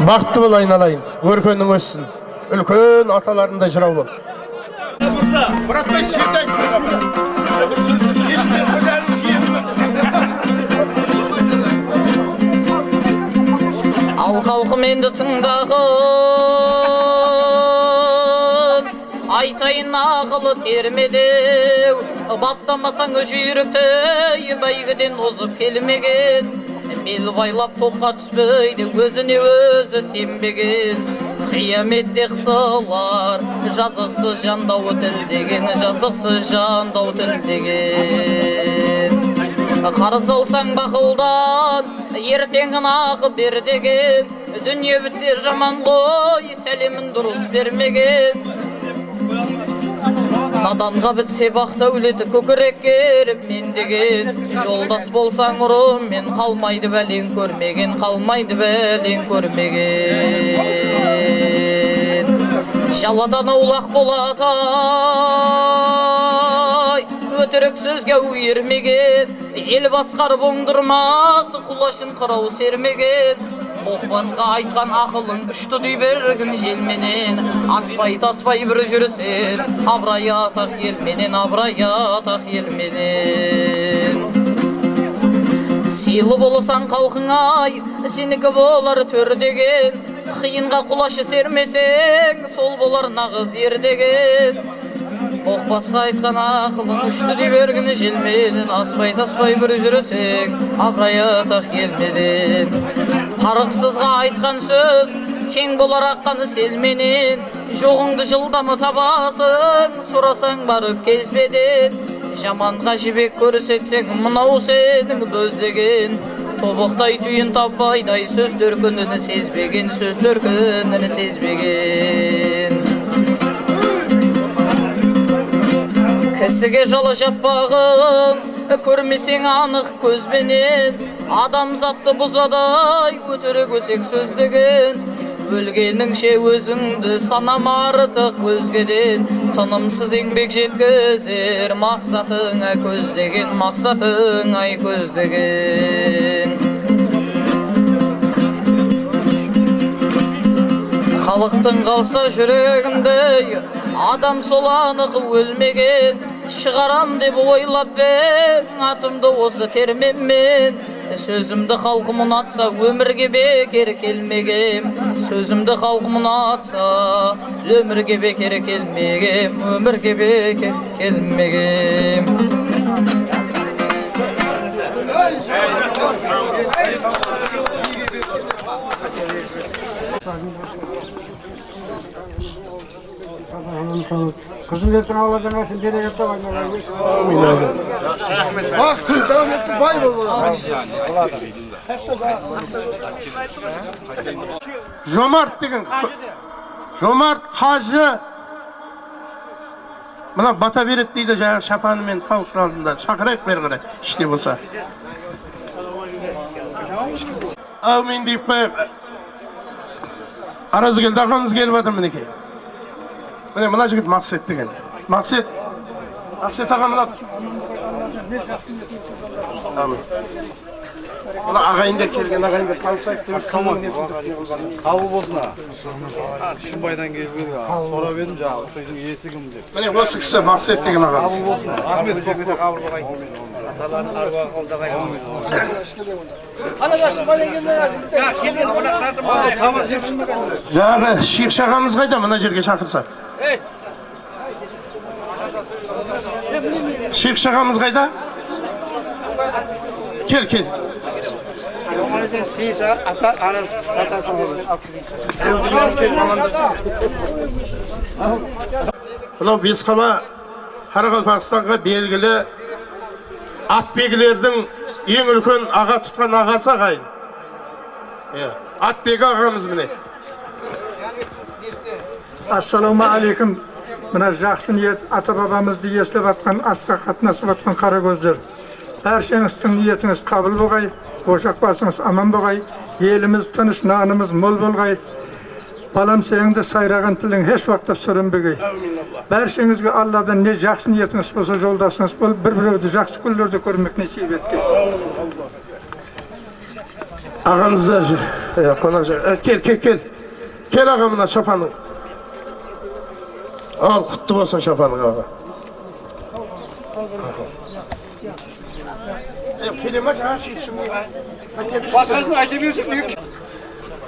[SPEAKER 4] Бақытты бол айналайын, өркенің өссін, үлкен аталарында жырау бол. Мұратбай шердай
[SPEAKER 16] Ал халқым енді тыңдағын, айтайын ақылы термедеу. Баптамасаң жүйрікті, бәйгіден озып келмеген. Бел байлап топқа түспейді, өзіне өзі сенбеген. Қияметте қысылар, жазықсыз жандау тілдеген, жазықсыз жандау тілдеген. Қарыз алсаң бақылдан, ертеңін ақы бер деген, дүние бітсе жаман ғой, сәлемін дұрыс бермеген. Наданға бітсе бақ дәулеті көкірек керіп мен деген, жолдас болсаң ұрым мен, қалмайды бәлең көрмеген, қалмайды бәлең көрмеген. Жаладан аулақ болатай, өтірік сөзге үйірмеген, ел басқарып оңдырмас, құлашын қырау сермеген. Боқбасқа айтқан ақылың үшті дүй бергін желменен, аспай таспай бір жүрсен, абырай атақ елменен, абырай атақ елменен. Сыйлы болсаң қалқың ай, сенікі болар төр деген, қиынға құлашы сермесең, сол болар нағыз ер деген. Боқбасқа айтқан ақылың үшті дей бергін желменен, аспай таспай бір жүрсең, абырай атақ елменен. Парықсызға айтқан сөз тең болар аққаны селменен, жоғыңды жылдамы табасың, сұрасаң барып кезбеден. Жаманға жібек көрсетсең, мынау сенің бөздеген. Тобықтай түйін таппайдай сөз төркінін сезбеген, сөз төркінін сезбеген. Кісіге жалы жаппағын көрмесең анық көзбенен, адамзатты бұзадай өтірік өсек сөздеген. Өлгеніңше өзіңді санам артық өзгеден, тынымсыз еңбек жеткізер мақсатыңа көздеген, мақсатыңа көздеген. Халықтың қалса жүрегімдей, адам сол анық өлмеген. Шығарам деп ойлап бен, атымды осы термеммен. Сөзімді халқым ұнатса, өмірге бекер келмегем. Сөзімді халқым ұнатса, өмірге бекер келмегем, өмірге бекер келмегем.
[SPEAKER 9] Kızın etini ağlardan açın, nereye yattı var?
[SPEAKER 4] Bak kız devam etsin, bay bol bol. Жомарт деген, жомарт қажы. Мына бата береді дейді жаңағы шапанымен халықтың алдында. Шақырайық бері қарай, іште болса. Әумин дейіп қояйық. Аразгелді ағамыз келіп жатыр мінекей. Міне мына жігіт Мақсет деген. Мақсет аға мына. Амин. Мына ағайындар келген, ағайындар танысайық деп
[SPEAKER 6] Қабыл болсын. Шымбайдан келген, сорап едім жаңағы, сөйдің иесі кім деп.
[SPEAKER 4] Міне осы кісі Мақсет деген ағамыз.
[SPEAKER 6] Қабыл болсын. Рахмет, көпті қабыл болғай. Аталарын аруағы қолдағай.
[SPEAKER 4] Жаңағы Шейх ағамыз қайда, мына жерге шақырса? Шейх ағамыз қайда? Кел, кел. Мынау Бесқала Қарақалпақстанға белгілі атбегілердің ең үлкен аға тұтқан ағасы ағайын. Атбегі ағамыз міне.
[SPEAKER 7] Ассаламу алейкум. Мына жақсы ниет ата бабамызды естіп атқан, астқа қатынасып атқан қара көздер. Әршеңіздің ниетіңіз қабыл болғай, ошақ басыңыз аман болғай, еліміз тыныш, нанымыз мол болғай. Балам сеніңді сайраған тілің еш уақытта сүрінбегей. Бәршеңізге Алладан не жақсы ниетіңіз болса жолдасыңыз болып, бір-біреуді жақсы күндерді көрмек несіп етті.
[SPEAKER 4] Ағамызда қонақ жағы. Кел. Кел ағамына шапаның. Ал, құтты болсын шапаның аға.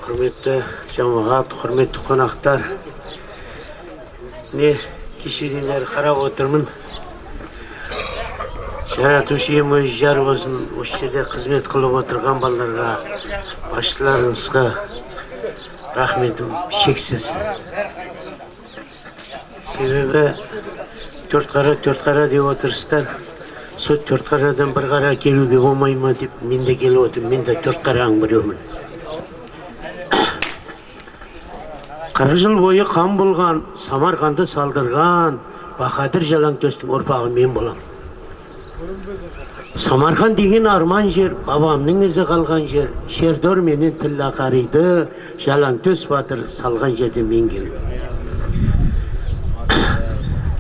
[SPEAKER 12] Құрметті жамағат, құрметті қонақтар, не кешеден бері қарап отырмын. Жаратушы ием өзі жар болсын, осы жерде қызмет қылып отырған балаларға, басшыларыңызға, рахметім шексіз. Себебі төрт қара деп отырсыздар. Сол төрт қарадан бір қара келуге болмай ма деп мен де келіп отырмын. Мен де төрт қараның біреумін. Қара жыл бойы қан болған, Самарқанды салдырған Бахадыр Жалаңтөстің ұрпағы мен болам. Самарқан деген арман жер, бабамның ізі қалған жер. Шердор менен тілла қариды, Жалаңтөс батыр салған жерде мен келім.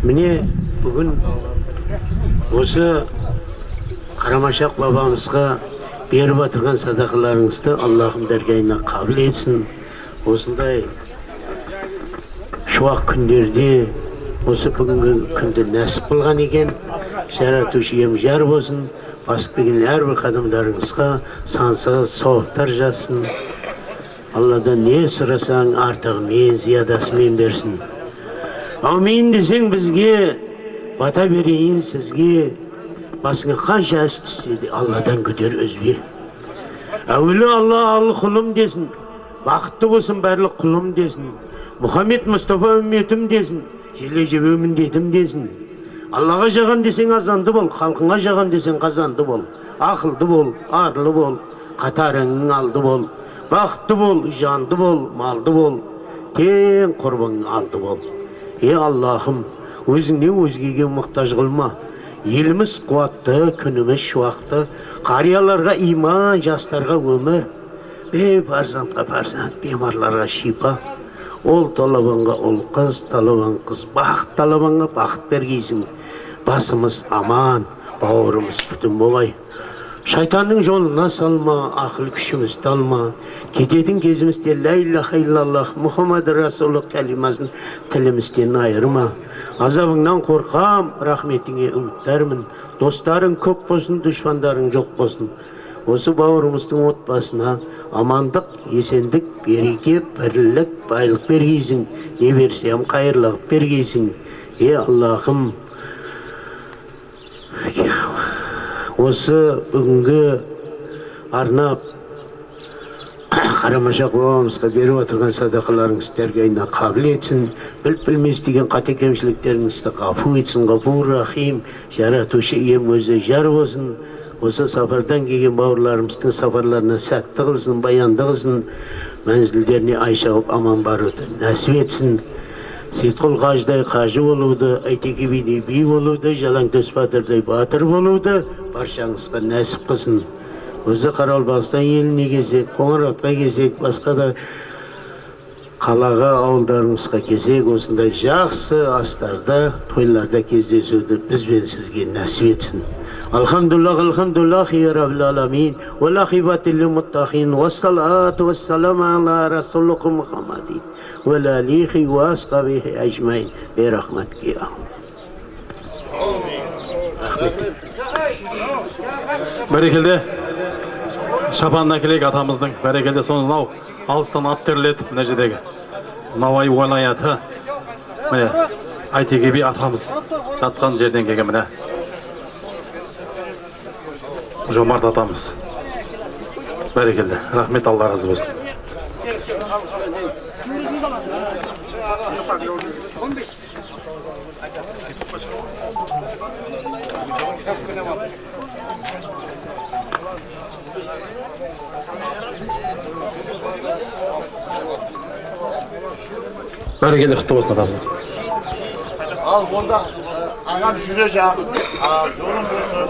[SPEAKER 12] Міне бүгін осы Қарамашақ бабамызға беріп отырған садақаларыңызды Аллахым дәргайына қабыл етсін. Осындай шуақ күндерде осы бүгінгі күнді нәсіп болған екен. Жаратушы ем жар болсын, басып келген әрбір қадамдарыңызға сансыз сауаптар жазсын. Алладан не сұрасаң артығымен, зиядасымен берсін. Аумин десең бізге, бата берейін сізге, басыңа қанша әс түссе де Алладан көтер өзбе. Әуелі Алла ал құлым десін, бақытты болсын барлық құлым десін. Мұхаммед Мұстафа үмметім десін, желе жебемін дедім десін. Аллаға жаған десең азанды бол, халқыңа жаған десең қазанды бол. Ақылды бол, арлы бол, қатарыңның алды бол. Бақытты бол, жанды бол, малды бол. Тең құрбың алды бол. Аллахым, өзіңне өзгеге мұқтаж қылма. Еліміз қуатты, күніміз шуақты, қарияларға иман, жастарға өмір. Фарзандқа фарзанд, бемарларға шипа. Ол талабанға ол қыз, талабан қыз, бақыт талабанға бақыт бергейсің. Басымыз аман, бауырымыз бүтін болай. Шайтанның жолына салма, ақыл күшімізді алма. Кететін кезімізде ла илаха иллаллах Мұхаммад Расулық кәлимасын тілімізден айырма. Азабыңнан қорқам, рахметіңе үміттәрмін. Достарың көп болсын, дұшпандарың жоқ болсын. Осы бауырымыздың отбасына амандық, есендік, береке, бірлік, байлық бергейсің. Не берсем қайырлық бергейсің. Аллахым, осы бүгінгі арнап Қарамашақ бабамызға беріп отырған садақаларыңыз дәргайына қабыл етсін. Біліп-білмес деген қате кемшіліктеріңізді ғафу етсін. Ғафур рахим, жаратушы ием өзі жар болсын. Осы сапардан келген бауырларымыздың сапарларына сәтті қылсын, баянды қылсын. Мәнзілдеріне айшауып аман баруды нәсіп етсін. Сейітқұл қажыдай қажы болуды, Айтеке бидей би болуды, Жалаңтөс батырдай батыр болуды баршаңызға нәсіп қылсын. Өзі Қараолбастан еліне кезек, Қоңыратқа кезек, басқа да қалаға, ауылдарыңызға кезек, осындай жақсы астарда, тойларда кездесуді бізбен сізге нәсіп етсін. Алхамдуллах, алхамдуллах, я раббил аламин, ва лахибатил муттахин, ва салату ва салам ала расулуху Мухаммадин, ва лалихи ва асқабихи ажмайн, бе рахматки.
[SPEAKER 15] Бәрекелде, шапанына келек атамыздың, бәрекелде сонау алыстан ат терлетіп, мына жердегі Науаи уалаяты, міне Айтеке би атамыз жатқан жерден келген міне Жомарт атамыз. Бәрекелде, рахмет, Алла разы болсын. Бәрекелде, құтты болсын атамыз.
[SPEAKER 6] Ал онда ағам жүре жақ, жолым болсын.